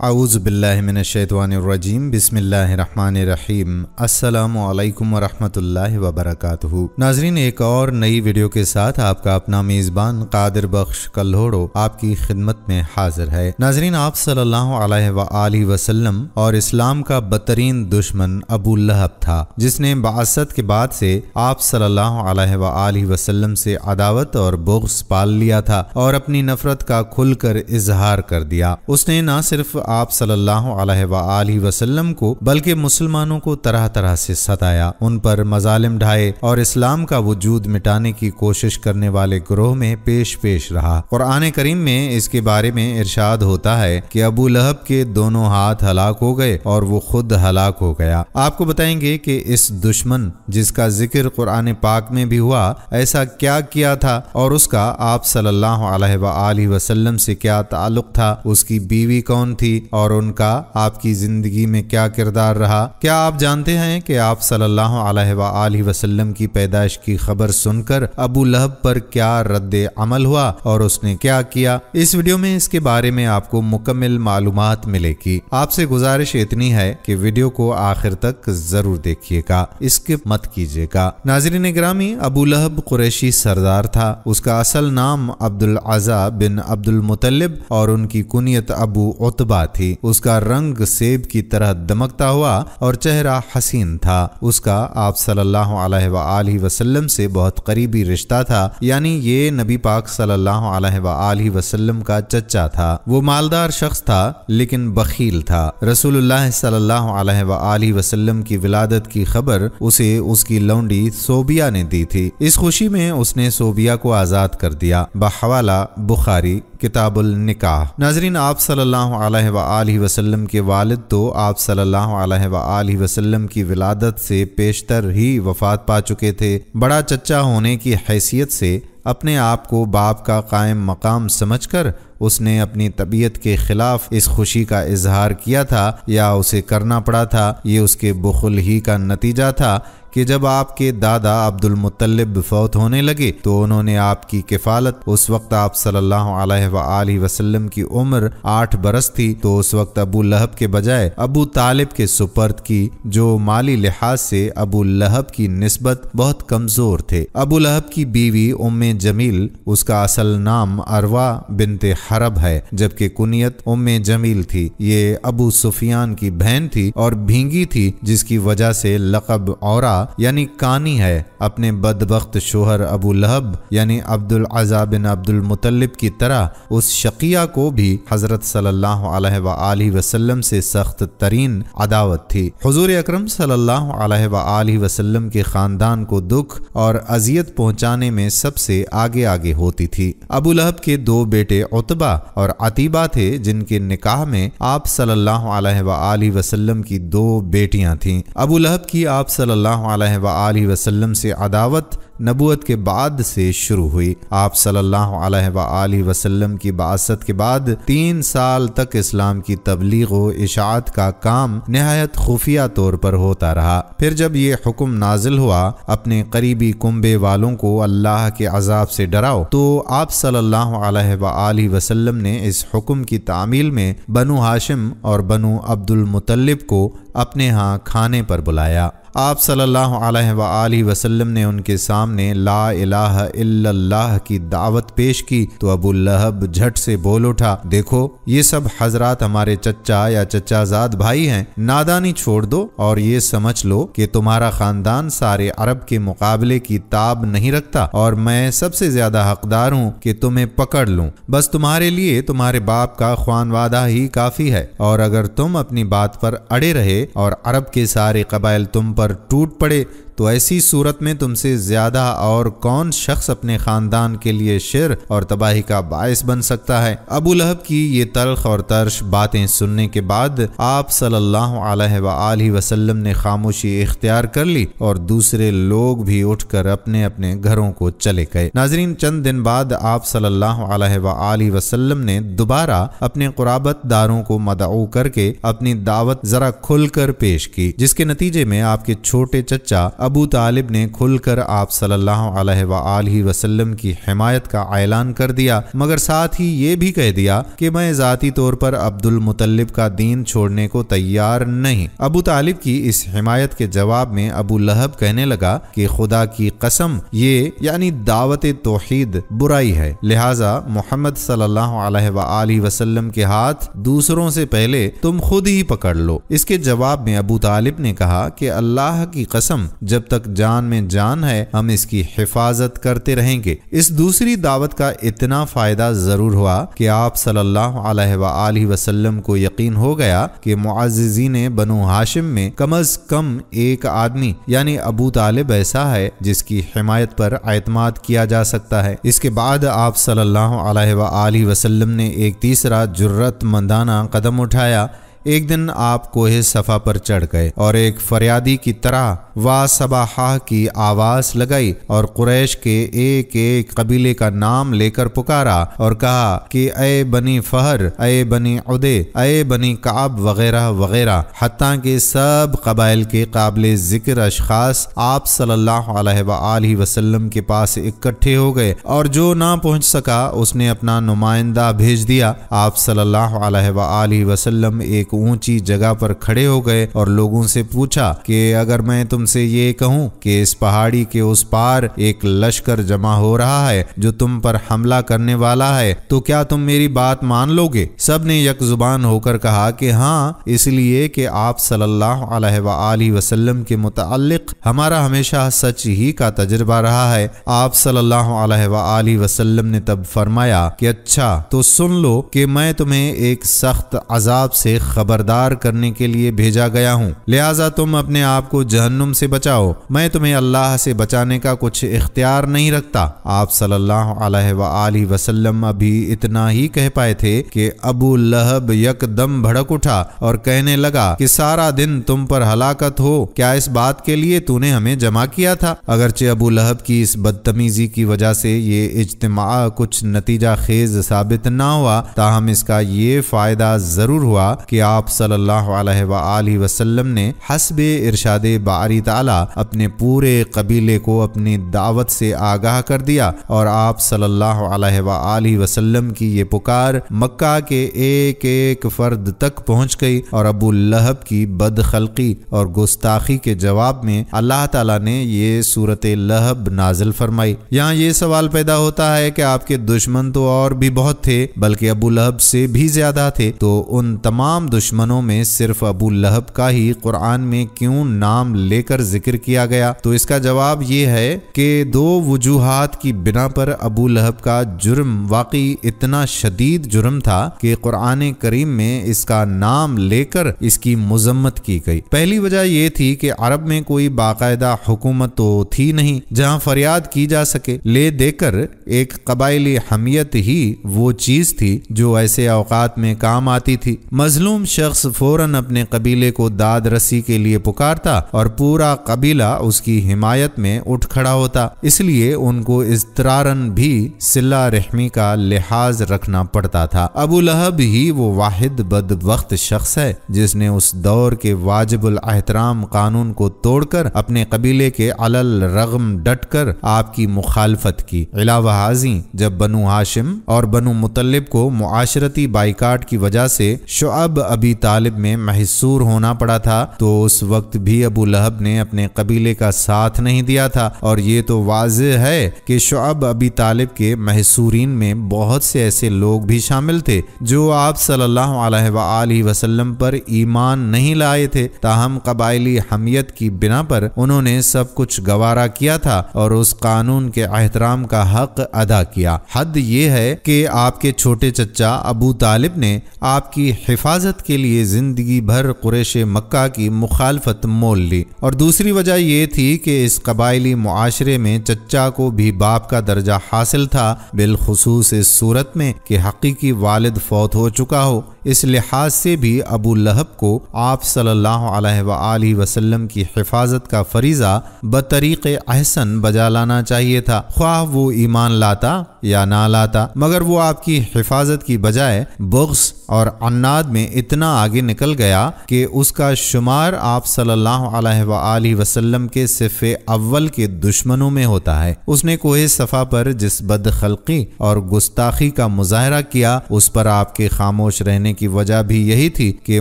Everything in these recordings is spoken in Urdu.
اعوذ باللہ من الشیطان الرجیم بسم اللہ الرحمن الرحیم السلام علیکم ورحمۃ اللہ وبرکاتہ۔ ناظرین، ایک اور نئی ویڈیو کے ساتھ آپ کا اپنا میزبان قادر بخش کلہوڑو آپ کی خدمت میں حاضر ہے۔ ناظرین، آپ صلی اللہ علیہ وآلہ وسلم اور اسلام کا بدترین دشمن ابو لہب تھا، جس نے بعثت کے بعد سے آپ صلی اللہ علیہ وآلہ وسلم سے عداوت اور بغض پال لیا تھا اور اپنی نفرت کا کھل کر اظہار کر دیا۔ اس نے نہ صرف آپ صلی اللہ علیہ وآلہ وسلم کو بلکہ مسلمانوں کو طرح طرح سے ستایا، ان پر مظالم ڈھائے اور اسلام کا وجود مٹانے کی کوشش کرنے والے گروہ میں پیش رہا۔ قرآن کریم میں اس کے بارے میں ارشاد ہوتا ہے کہ ابو لہب کے دونوں ہاتھ ہلاک ہو گئے اور وہ خود ہلاک ہو گیا۔ آپ کو بتائیں گے کہ اس دشمن جس کا ذکر قرآن پاک میں بھی ہوا، ایسا کیا کیا تھا اور اس کا آپ صلی اللہ علیہ وآلہ وسلم سے کیا تعلق تھا، اس کی بیوی کون تھی اور ان کا آپ کی زندگی میں کیا کردار رہا۔ کیا آپ جانتے ہیں کہ آپ صلی اللہ علیہ وآلہ وسلم کی پیدائش کی خبر سن کر ابو لہب پر کیا رد عمل ہوا اور اس نے کیا کیا؟ اس ویڈیو میں اس کے بارے میں آپ کو مکمل معلومات ملے گی۔ آپ سے گزارش اتنی ہے کہ ویڈیو کو آخر تک ضرور دیکھیے گا، اسکپ مت کیجیے گا۔ ناظرین گرامی، ابو لہب قریشی سردار تھا۔ اس کا اصل نام عبد العزا بن عبد المطلب اور ان کی کنیت ابو عتبہ تھی۔ اس کا رنگ سیب کی طرح دمکتا ہوا اور چہرہ حسین تھا۔ اس کا آپ صلی اللہ علیہ وآلہ وسلم سے بہت قریبی رشتہ تھا، یعنی یہ نبی پاک صلی اللہ علیہ وآلہ وسلم کا چچا تھا۔ وہ مالدار شخص تھا لیکن بخیل تھا۔ رسول اللہ صلی اللہ علیہ وآلہ وسلم کی ولادت کی خبر اسے اس کی لونڈی صوبیہ نے دی تھی۔ اس خوشی میں اس نے صوبیہ کو آزاد کر دیا۔ بحوالہ بخاری کتاب النکاح۔ ناظرین، آپ صلی اللہ علیہ وآلہ وسلم کے والد تو آپ صلی اللہ علیہ وآلہ وسلم کی ولادت سے پیشتر ہی وفات پا چکے تھے۔ بڑا چچا ہونے کی حیثیت سے اپنے آپ کو باپ کا قائم مقام سمجھ کر اس نے اپنی طبیعت کے خلاف اس خوشی کا اظہار کیا تھا یا اسے کرنا پڑا تھا۔ یہ اس کے بخل ہی کا نتیجہ تھا کہ جب آپ کے دادا عبد المطلب فوت ہونے لگے تو انہوں نے آپ کی کفالت، اس وقت آپ صلی اللہ علیہ وآلہ وسلم کی عمر 8 برس تھی، تو اس وقت ابو لہب کے بجائے ابو طالب کے سپرد کی، جو مالی لحاظ سے ابو لہب کی نسبت بہت کمزور تھے۔ ابو لہب کی بیوی ام جمیل، اس کا اصل نام اروا بنت حرب ہے جبکہ کنیت ام جمیل تھی۔ یہ ابو سفیان کی بہن تھی اور بھینگی تھی، جس کی وجہ سے لقب عورا یعنی کانی ہے۔ اپنے بدبخت شوہر ابو لہب یعنی عبد العزا بن عبد المطلب کی طرح اس شقیہ کو بھی حضرت صلی اللہ علیہ وآلہ وسلم سے سخت ترین عداوت تھی۔ حضور اکرم صلی اللہ علیہ وآلہ وسلم کے خاندان کو دکھ اور اذیت پہنچانے میں سب سے آگے ہوتی تھی۔ ابو لہب کے 2 بیٹے عتبہ اور عتیبہ تھے، جن کے نکاح میں آپ صلی اللہ علیہ وآلہ وسلم کی 2 بیٹیاں تھیں۔ ابو لہب کی آپ صلی اللہ علیہ وآلہ وسلم سے عداوت نبوت کے بعد سے شروع ہوئی۔ آپ صلی اللہ علیہ وآلہ وسلم کی بعثت کے بعد 3 سال تک اسلام کی تبلیغ و اشاعت کا کام نہایت خفیہ طور پر ہوتا رہا۔ پھر جب یہ حکم نازل ہوا اپنے قریبی کنبے والوں کو اللہ کے عذاب سے ڈراؤ، تو آپ صلی اللہ علیہ وآلہ وسلم نے اس حکم کی تعمیل میں بنو ہاشم اور بنو عبد المطلب کو اپنے ہاں کھانے پر بلایا۔ آپ صلی اللہ علیہ وآلہ وسلم نے ان کے سامنے لا الہ الا اللہ کی دعوت پیش کی تو ابو لہب جھٹ سے بول اٹھا، دیکھو یہ سب حضرات ہمارے چچا یا چچا زاد بھائی ہیں، نادانی چھوڑ دو اور یہ سمجھ لو کہ تمہارا خاندان سارے عرب کے مقابلے کی تاب نہیں رکھتا اور میں سب سے زیادہ حقدار ہوں کہ تمہیں پکڑ لوں۔ بس تمہارے لیے تمہارے باپ کا خوانوادہ ہی کافی ہے، اور اگر تم اپنی بات پر اڑے رہے اور عرب کے سارے قبائل تم پر ٹوٹ پڑے تو ایسی صورت میں تم سے زیادہ اور کون شخص اپنے خاندان کے لیے شر اور تباہی کا باعث بن سکتا ہے۔ ابو لہب کی یہ تلخ اور ترش باتیں سننے کے بعد آپ صلی اللہ علیہ وآلہ وسلم نے خاموشی اختیار کر لی اور دوسرے لوگ بھی اٹھ کر اپنے اپنے گھروں کو چلے گئے۔ ناظرین، چند دن بعد آپ صلی اللہ علیہ وآلہ وسلم نے دوبارہ اپنے قرابت داروں کو مدعو کر کے اپنی دعوت ذرا کھل کر پیش کی، جس کے نتیجے میں آپ کے چھوٹے چچا ابو طالب نے کھل کر آپ صلی اللہ علیہ وآلہ وسلم کی حمایت کا اعلان کر دیا، مگر ساتھ ہی یہ بھی کہہ دیا کہ میں ذاتی طور پر عبد المطلب کا دین چھوڑنے کو تیار نہیں۔ ابو طالب کی اس حمایت کے جواب میں ابو لہب کہنے لگا کہ خدا کی قسم، یہ یعنی دعوت توحید برائی ہے، لہٰذا محمد صلی اللہ علیہ وآلہ وسلم کے ہاتھ دوسروں سے پہلے تم خود ہی پکڑ لو۔ اس کے جواب میں ابو طالب نے کہا کہ اللہ کی قسم، جب تک جان میں جان ہے ہم اس کی حفاظت کرتے رہیں گے۔ اس دوسری دعوت کا اتنا فائدہ ضرور ہوا کہ آپ صلی اللہ علیہ وآلہ وسلم کو یقین ہو گیا کہ معززین بنو ہاشم میں کم از کم ایک آدمی یعنی ابو طالب ایسا ہے جس کی حمایت پر اعتماد کیا جا سکتا ہے۔ اس کے بعد آپ صلی اللہ علیہ وآلہ وسلم نے ایک تیسرا جرأت مندانہ قدم اٹھایا۔ ایک دن آپ کوہ صفا پر چڑھ گئے اور ایک فریادی کی طرح وا صباحہ کی آواز لگائی اور قریش کے ایک ایک قبیلے کا نام لے کر پکارا اور کہا کہ اے بنی فہر، اے بنی عدے، اے بنی کعب وغیرہ وغیرہ، حتیٰ کہ سب قبائل کے قابل ذکر اشخاص آپ صلی اللہ علیہ وآلہ وسلم کے پاس اکٹھے ہو گئے، اور جو نہ پہنچ سکا اس نے اپنا نمائندہ بھیج دیا۔ آپ صلی اللہ علیہ وآلہ وسلم ایک اونچی جگہ پر کھڑے ہو گئے اور لوگوں سے پوچھا کہ اگر میں تم سے یہ کہوں کہ اس پہاڑی کے اس پار ایک لشکر جمع ہو رہا ہے جو تم پر حملہ کرنے والا ہے تو کیا تم میری بات مان لو گے؟ سب نے یک زبان ہو کر کہا کہ ہاں، اس لیے کہ آپ صلی اللہ علیہ وآلہ وسلم کے متعلق ہمارا ہمیشہ سچ ہی کا تجربہ رہا ہے۔ آپ صلی اللہ علیہ وآلہ وسلم نے تب فرمایا کہ اچھا تو سن لو کہ میں تمہیں ایک سخت عذاب سے خبردار کرنے کے لیے بھیجا گیا ہوں، لہٰذا تم اپنے آپ کو جہنم سے بچاؤ، میں تمہیں اللہ سے بچانے کا کچھ اختیار نہیں رکھتا۔ آپ صلی اللہ علیہ وآلہ وسلم ابھی اتنا ہی کہہ پائے تھے کہ ابو لہب یک دم بھڑک اٹھا اور کہنے لگا کہ سارا دن تم پر ہلاکت ہو، کیا اس بات کے لیے تو نے ہمیں جمع کیا تھا؟ اگرچہ ابو لہب کی اس بدتمیزی کی وجہ سے یہ اجتماع کچھ نتیجہ خیز ثابت نہ ہوا، تاہم اس کا یہ فائدہ ضرور ہوا کہ آپ صلی اللہ علیہ وآلہ وسلم نے حسب ارشاد باری تعالی اپنے پورے قبیلے کو اپنی دعوت سے آگاہ کر دیا، اور آپ صلی اللہ علیہ وآلہ وسلم کی یہ پکار مکہ کے ایک ایک فرد تک پہنچ گئی، اور ابو لہب کی بدخلقی اور گستاخی کے جواب میں اللہ تعالیٰ نے یہ سورۃ لہب نازل فرمائی۔ یہاں یہ سوال پیدا ہوتا ہے کہ آپ کے دشمن تو اور بھی بہت تھے، بلکہ ابو لہب سے بھی زیادہ تھے، تو ان تمام دشمنوں میں صرف ابو لہب کا ہی قرآن میں کیوں نام لے کر ذکر کیا گیا؟ تو اس کا جواب یہ ہے کہ دو وجوہات کی بنا پر ابو لہب کا جرم واقعی اتنا شدید جرم تھا کہ قرآن کریم میں اس کا نام لے کر اس کی مذمت کی گئی۔ پہلی وجہ یہ تھی کہ عرب میں کوئی باقاعدہ حکومت تو تھی نہیں جہاں فریاد کی جا سکے، لے دے کر ایک قبائلی حمیت ہی وہ چیز تھی جو ایسے اوقات میں کام آتی تھی۔ مظلوم شخص فوراً اپنے قبیلے کو داد رسی کے لیے پکارتا اور پورا قبیلہ اس کی حمایت میں اٹھ کھڑا ہوتا، اس لیے ان کو اضطراراً بھی صلہ رحمی کا لحاظ رکھنا پڑتا تھا۔ ابو لہب ہی وہ واحد بدبخت شخص ہے جس نے اس دور کے واجب الاحترام قانون کو توڑ کر اپنے قبیلے کے علل رغم ڈٹ کر آپ کی مخالفت کی۔ علاوہ ازیں جب بنو ہاشم اور بنو مطلب کو معاشرتی بائیکاٹ کی وجہ سے شعب ابی طالب میں محصور ہونا پڑا تھا تو اس وقت بھی ابو لہب نے اپنے قبیلے کا ساتھ نہیں دیا تھا، اور یہ تو واضح ہے کہ شعب ابی طالب کے محصورین میں بہت سے ایسے لوگ بھی شامل تھے جو آپ صلی اللہ علیہ وآلہ وسلم پر ایمان نہیں لائے تھے، تاہم قبائلی حمیت کی بنا پر انہوں نے سب کچھ گوارا کیا تھا اور اس قانون کے احترام کا حق ادا کیا۔ حد یہ ہے کہ آپ کے چھوٹے چچا ابو طالب نے آپ کی حفاظت کے لیے زندگی بھر قریش مکہ کی مخالفت مول لی، اور دوسری وجہ یہ تھی کہ اس قبائلی معاشرے میں چچا کو بھی باپ کا درجہ حاصل تھا، بالخصوص اس صورت میں کہ حقیقی والد فوت ہو چکا ہو۔ اس لحاظ سے بھی ابو لہب کو آپ صلی اللہ علیہ وآلہ وسلم کی حفاظت کا فریضہ بطریق احسن بجا لانا چاہیے تھا، خواہ وہ ایمان لاتا یا نہ لاتا، مگر وہ آپ کی حفاظت کی بجائے بغض اور عناد میں اتنا آگے نکل گیا کہ اس کا شمار آپ صلی اللہ علیہ وآلہ وسلم کے صف اول کے دشمنوں میں ہوتا ہے۔ اس نے کوہ صفا پر جس بدخلقی اور گستاخی کا مظاہرہ کیا، اس پر آپ کے خاموش رہنے کی وجہ بھی یہی تھی کہ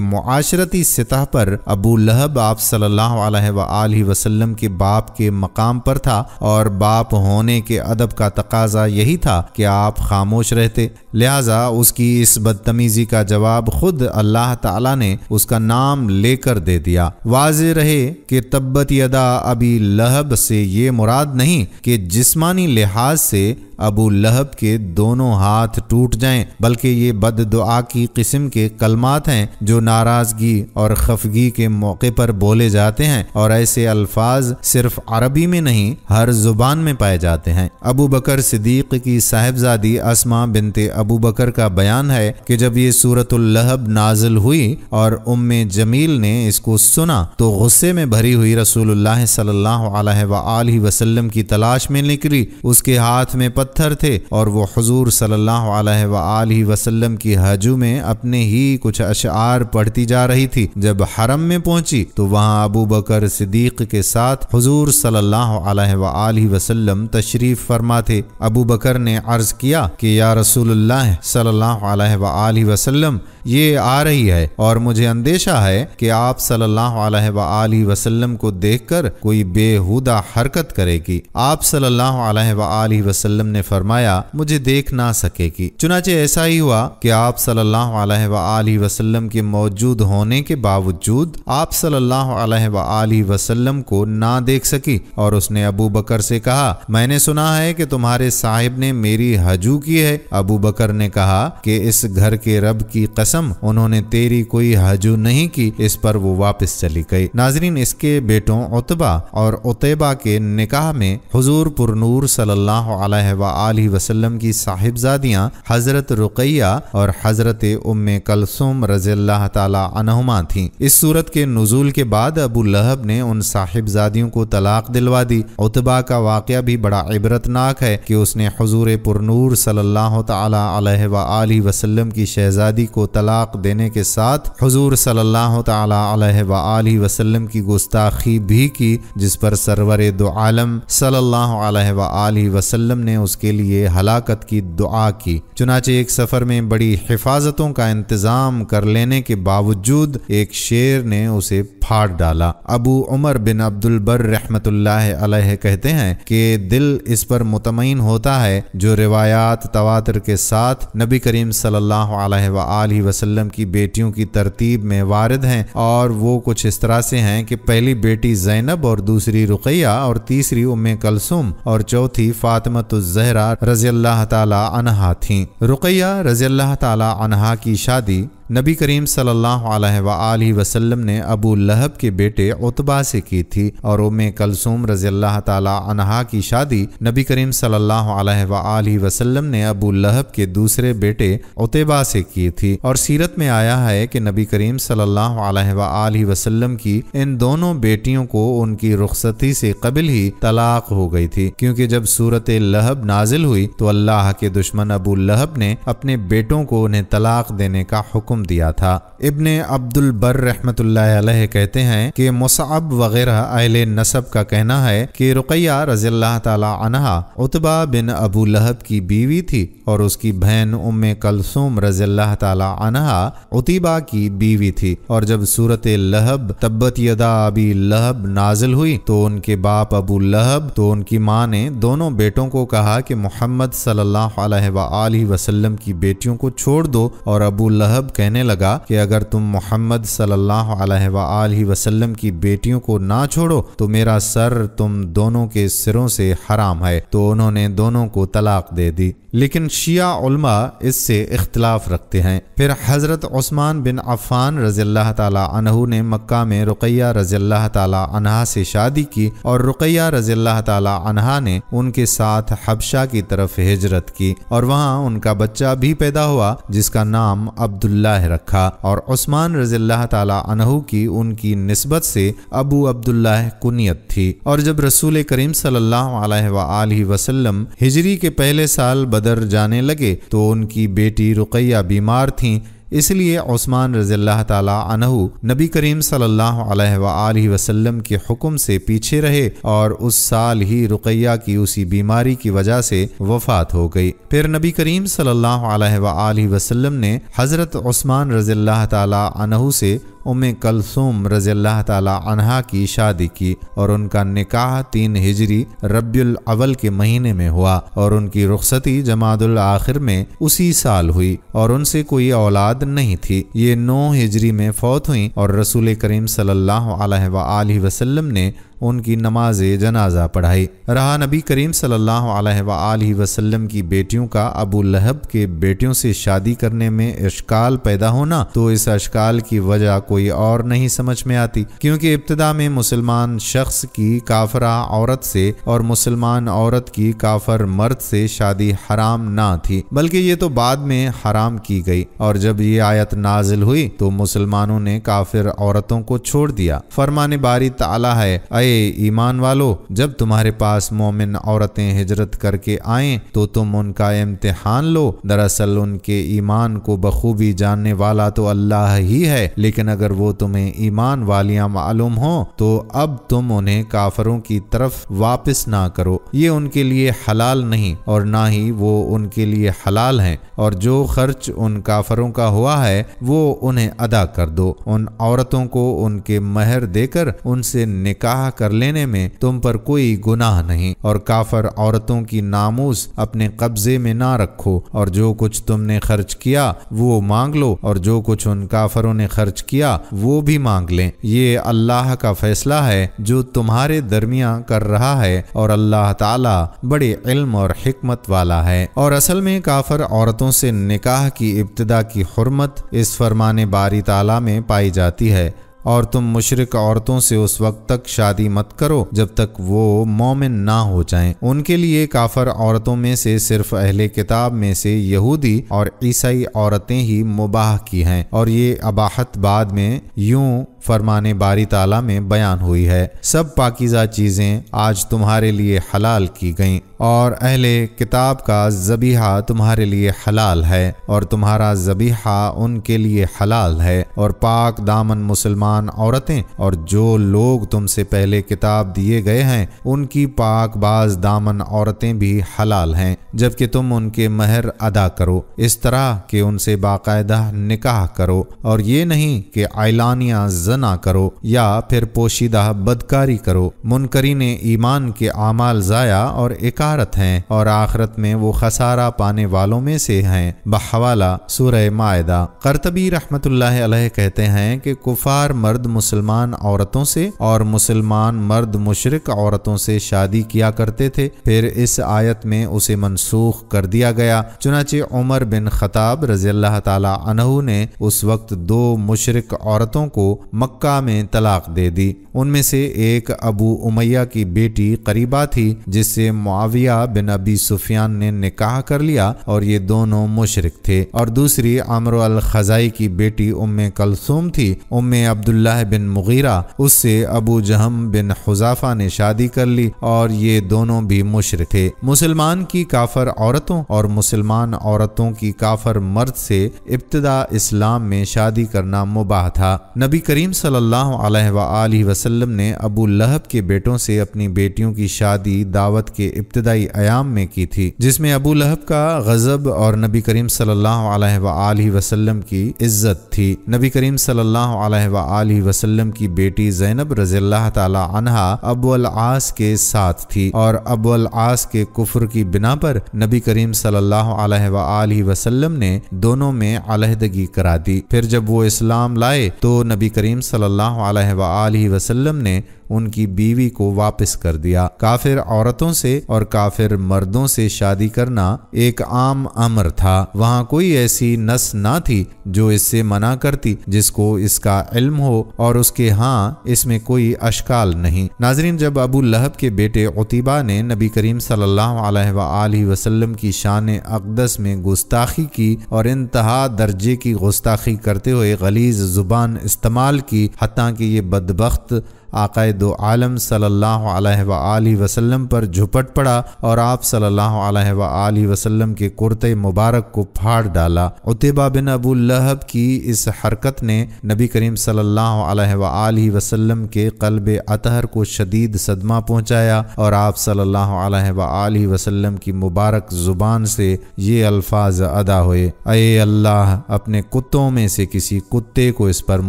معاشرتی سطح پر ابو لہب آپ صلی اللہ علیہ وآلہ وسلم کے باپ کے مقام پر تھا، اور باپ ہونے کے ادب کا تقاضا یہی تھا کہ آپ خاموش رہتے، لہذا اس کی اس بدتمیزی کا جواب خود اللہ تعالیٰ نے اس کا نام لے کر دے دیا۔ واضح رہے کہ تبت یدا ابی لہب سے یہ مراد نہیں کہ جسمانی لحاظ سے ابو لہب کے دونوں ہاتھ ٹوٹ جائیں، بلکہ یہ بد دعا کی قسم کے کلمات ہیں جو ناراضگی اور خفگی کے موقع پر بولے جاتے ہیں، اور ایسے الفاظ صرف عربی میں نہیں ہر زبان میں پائے جاتے ہیں۔ ابو بکر صدیق کی صاحبزادی اسماء بنت ابو بکر کا بیان ہے کہ جب یہ سورۃ اللہب نازل ہوئی اور ام جمیل نے اس کو سنا تو غصے میں بھری ہوئی رسول اللہ صلی اللہ علیہ وآلہ وسلم کی تلاش میں نکلی۔ اس کے ہاتھ میں پتھر تھے اور وہ حضور صلی اللہ علیہ وآلہ وسلم کی ہجو میں اپنے ہی کچھ اشعار پڑھتی جا رہی تھی۔ جب حرم میں پہنچی تو وہاں ابو بکر صدیق کے ساتھ حضور صلی اللہ علیہ وآلہ وسلم تشریف فرما تھے۔ ابو بکر نے عرض کیا کہ یا رسول اللہ صلی اللہ علیہ وآلہ وسلم، یہ آ رہی ہے اور مجھے اندیشہ ہے کہ آپ صلی اللہ علیہ وآلہ وسلم کو دیکھ کر کوئی بےہودہ حرکت کرے گی۔ آپ صلی اللہ علیہ وآلہ وسلم نے فرمایا مجھے دیکھ نہ سکے گی۔ چنانچہ ایسا ہی ہوا کہ آپ صلی اللہ علیہ وآلہ وسلم کے موجود ہونے کے باوجود آپ صلی اللہ علیہ وآلہ وسلم کو نہ دیکھ سکی، اور اس نے ابو بکر سے کہا میں نے سنا ہے کہ تمہارے صاحب نے میری ہجو کی ہے۔ ابو بکر نے کہا کہ اس گھر کے رب کی قسم انہوں نے تیری کوئی ہجو نہیں کی۔ اس پر وہ واپس چلی گئی۔ ناظرین، اس کے بیٹوں عتبہ اور عتیبہ کے نکاح میں حضور پر نور صلی اللہ علیہ وآلہ وسلم کی صاحبزادیاں حضرت رقیہ اور حضرت ام کلثوم رضی اللہ تعالی عنہما تھیں۔ اس صورت کے نزول کے بعد ابو لہب نے ان صاحبزادیوں کو طلاق دلوا دی۔ عتبہ کا واقعہ بھی بڑا عبرتناک ہے کہ اس نے حضور پر نور صلی اللہ تعالی علیہ وآلہ وسلم کی شہزادی کو طلاق دینے کے ساتھ حضور صلی اللہ تعالی علیہ وآلہ وسلم کی گستاخی بھی کی، جس پر سرور دو عالم صلی اللہ علیہ وآلہ وسلم نے اس کے لیے ہلاکت کی دعا کی۔ چنانچہ ایک سفر میں بڑی حفاظتوں کا انتظام کر لینے کے باوجود ایک شیر نے اسے پھاڑ ڈالا۔ ابو عمر بن عبد البر رحمت اللہ علیہ کہتے ہیں کہ دل اس پر مطمئن ہوتا ہے جو روایات تواتر کے ساتھ نبی کریم صلی اللہ علیہ وآلہ وسلم کی بیٹیوں کی ترتیب میں وارد ہیں، اور وہ کچھ اس طرح سے ہیں کہ پہلی بیٹی زینب اور دوسری رقیہ اور تیسری ام کلثوم اور چوتھی فاطمہ الزہرا رضی اللہ تعالی عنہا تھیں۔ رقیہ رضی اللہ تعالی عنہا کی شادی نبی کریم صلی اللہ علیہ وآلہ وسلم نے ابو لہب کے بیٹے عتبہ سے کی تھی، اور ام کلثوم رضی اللہ تعالی عنہا کی شادی نبی کریم صلی اللہ علیہ وآلہ وسلم نے ابو لہب کے دوسرے بیٹے عتبہ سے کی تھی۔ اور سیرت میں آیا ہے کہ نبی کریم صلی اللہ علیہ وآلہ وسلم کی ان دونوں بیٹیوں کو ان کی رخصتی سے قبل ہی طلاق ہو گئی تھی، کیونکہ جب سورۃ لہب نازل ہوئی تو اللہ کے دشمن ابو لہب نے اپنے بیٹوں کو انہیں طلاق دینے کا حکم دیا تھا۔ ابن عبد البر رحمت اللہ علیہ کہتے ہیں کہ مصعب وغیرہ اہل نسب کا کہنا ہے کہ رقیہ رضی اللہ تعالی عنہا عتبہ بن ابو لہب کی بیوی تھی، اور اس کی بہن ام کلثوم رضی اللہ تعالی عنہا عتیبہ کی بیوی تھی۔ اور جب سورۃ لہب تبت یدا ابی لہب نازل ہوئی تو ان کے باپ ابو لہب تو ان کی ماں نے دونوں بیٹوں کو کہا کہ محمد صلی اللہ علیہ وآلہ وسلم کی بیٹیوں کو چھوڑ دو، اور ابو لہب کہنے لگا کہ اگر تم محمد صلی اللہ علیہ وآلہ وسلم کی بیٹیوں کو نہ چھوڑو تو میرا سر تم دونوں کے سروں سے حرام ہے۔ تو انہوں نے دونوں کو طلاق دے دی۔ لیکن شیعہ علماء اس سے اختلاف رکھتے ہیں۔ پھر حضرت عثمان بن عفان رضی اللہ تعالی عنہ نے مکہ میں رقیہ رضی اللہ تعالی عنہا سے شادی کی، اور رقیہ رضی اللہ تعالی عنہا نے ان کے ساتھ حبشہ کی طرف ہجرت کی، اور وہاں ان کا بچہ بھی پیدا ہوا جس کا نام عبداللہ عبداللہ رکھا، اور عثمان رضی اللہ تعالی عنہ کی ان کی نسبت سے ابو عبداللہ کنیت تھی۔ اور جب رسول کریم صلی اللہ علیہ وآلہ وسلم ہجری کے پہلے سال بدر جانے لگے تو ان کی بیٹی رقیہ بیمار تھیں، اس لیے عثمان رضی اللہ تعالی عنہ نبی کریم صلی اللہ علیہ وآلہ وسلم کے حکم سے پیچھے رہے، اور اس سال ہی رقیہ کی اسی بیماری کی وجہ سے وفات ہو گئی۔ پھر نبی کریم صلی اللہ علیہ وآلہ وسلم نے حضرت عثمان رضی اللہ تعالی عنہ سے ام کلثوم رضی اللہ تعالی عنہا کی شادی کی، اور ان کا نکاح 3 ہجری ربیع الاول کے مہینے میں ہوا، اور ان کی رخصتی جمادی الاخر میں اسی سال ہوئی، اور ان سے کوئی اولاد نہیں تھی۔ یہ 9 ہجری میں فوت ہوئیں، اور رسول کریم صلی اللہ علیہ وآلہ وسلم نے ان کی نماز جنازہ پڑھائی۔ رہا نبی کریم صلی اللہ علیہ وآلہ وسلم کی بیٹیوں کا ابو لہب کے بیٹیوں سے شادی کرنے میں اشکال پیدا ہونا، تو اس اشکال کی وجہ کوئی اور نہیں سمجھ میں آتی، کیونکہ ابتدا میں مسلمان شخص کی کافرہ عورت سے اور مسلمان عورت کی کافر مرد سے شادی حرام نہ تھی، بلکہ یہ تو بعد میں حرام کی گئی، اور جب یہ آیت نازل ہوئی تو مسلمانوں نے کافر عورتوں کو چھوڑ دیا۔ فرمان باری تعالی ہے، اے ایمان والو، جب تمہارے پاس مومن عورتیں ہجرت کر کے آئیں تو تم ان کا امتحان لو، دراصل ان کے ایمان کو بخوبی جاننے والا تو اللہ ہی ہے، لیکن اگر وہ تمہیں ایمان والیاں معلوم ہوں تو اب تم انہیں کافروں کی طرف واپس نہ کرو، یہ ان کے لیے حلال نہیں اور نہ ہی وہ ان کے لیے حلال ہیں، اور جو خرچ ان کافروں کا ہوا ہے وہ انہیں ادا کر دو۔ ان عورتوں کو ان کے مہر دے کر ان سے نکاح کر لینے میں تم پر کوئی گناہ نہیں، اور کافر عورتوں کی ناموس اپنے قبضے میں نہ رکھو، اور جو کچھ تم نے خرچ کیا وہ مانگ لو، اور جو کچھ ان کافروں نے خرچ کیا وہ بھی مانگ لیں، یہ اللہ کا فیصلہ ہے جو تمہارے درمیان کر رہا ہے، اور اللہ تعالی بڑے علم اور حکمت والا ہے۔ اور اصل میں کافر عورتوں سے نکاح کی ابتدا کی حرمت اس فرمان باری تعالی میں پائی جاتی ہے، اور تم مشرک عورتوں سے اس وقت تک شادی مت کرو جب تک وہ مومن نہ ہو جائیں۔ ان کے لیے کافر عورتوں میں سے صرف اہل کتاب میں سے یہودی اور عیسائی عورتیں ہی مباح کی ہیں، اور یہ اباحت بعد میں یوں فرمان باری تعالی میں بیان ہوئی ہے، سب پاکیزہ چیزیں آج تمہارے لیے حلال کی گئیں، اور اہل کتاب کا ذبیحہ تمہارے لیے حلال ہے، اور تمہارا ذبیحہ ان کے لیے حلال ہے، اور پاک دامن مسلمان عورتیں اور جو لوگ تم سے پہلے کتاب دیے گئے ہیں ان کی پاک باز دامن عورتیں بھی حلال ہیں، جبکہ تم ان کے مہر ادا کرو، اس طرح کہ ان سے باقاعدہ نکاح کرو، اور یہ نہیں کہ اعلانیہ زنا کرو یا پھر پوشیدہ بدکاری کرو۔ منکرین ایمان کے اعمال ضائع اور اکارت ہیں، اور آخرت میں وہ خسارہ پانے والوں میں سے ہیں۔ بحوالہ سورہ مائدہ۔ قرطبی رحمت اللہ علیہ کہتے ہیں کہ کفار مرد مسلمان عورتوں سے اور مسلمان مرد مشرک عورتوں سے شادی کیا کرتے تھے، پھر اس آیت میں اسے منسوخ کر دیا گیا، چنانچہ عمر بن خطاب رضی اللہ تعالی عنہ نے اس وقت 2 مشرک عورتوں کو مکہ میں طلاق دے دی۔ ان میں سے ایک ابو امیہ کی بیٹی قریبہ تھی جس سے معاویہ بن ابی سفیان نے نکاح کر لیا، اور یہ دونوں مشرک تھے، اور دوسری عمرو الخزائی کی بیٹی ام کلثوم تھی۔ ام عبداللہ بن مغیرہ، اس سے ابو جہم بن حذافہ نے شادی کر لی، اور یہ دونوں بھی مشرک تھے۔ مسلمان کی کافر عورتوں اور مسلمان عورتوں کی کافر مرد سے ابتدا اسلام میں شادی کرنا مباح تھا۔ نبی کریم صلی اللہ علیہ وآلہ وسلم نے ابو لہب کے بیٹوں سے اپنی بیٹیوں کی شادی دعوت کے ابتدائی ایام میں کی تھی، جس میں ابو لہب کا غضب اور نبی کریم صلی اللہ علیہ وآلہ وسلم کی عزت تھی۔ نبی کریم صلی اللہ علیہ وآلہ وسلم کی بیٹی زینب رضی اللہ تعالی عنہا ابو العاص کے ساتھ تھی، اور ابو العاص کے کفر کی بنا پر نبی کریم صلی اللہ علیہ وآلہ وسلم نے دونوں میں علیحدگی کرا دی۔ پھر جب وہ اسلام لائے تو نبی کریم صلی اللہ علیہ وآلہ وسلم نے ان کی بیوی کو واپس کر دیا۔ کافر عورتوں سے اور کافر مردوں سے شادی کرنا ایک عام امر تھا، وہاں کوئی ایسی نص نہ تھی جو اس سے منع کرتی جس کو اس کا علم ہو اور اس کے ہاں اس میں کوئی اشکال نہیں۔ ناظرین، جب ابو لہب کے بیٹے عتیبہ نے نبی کریم صلی اللہ علیہ وآلہ وسلم کی شان اقدس میں گستاخی کی اور انتہا درجے کی گستاخی کرتے ہوئے غلیظ زبان استعمال کی، حتیٰ کہ یہ بدبخت آقا دو عالم صلی اللہ علیہ وآلہ وسلم پر جھپٹ پڑا اور آپ صلی اللہ علیہ وآلہ وسلم کے کرتے مبارک کو پھاڑ ڈالا۔ عتبہ بن ابو لہب کی اس حرکت نے نبی کریم صلی اللہ علیہ وآلہ وسلم کے قلب اطہر کو شدید صدمہ پہنچایا اور آپ صلی اللہ علیہ وآلہ وسلم کی مبارک زبان سے یہ الفاظ ادا ہوئے: اے اللہ، اپنے کتوں میں سے کسی کتے کو اس پر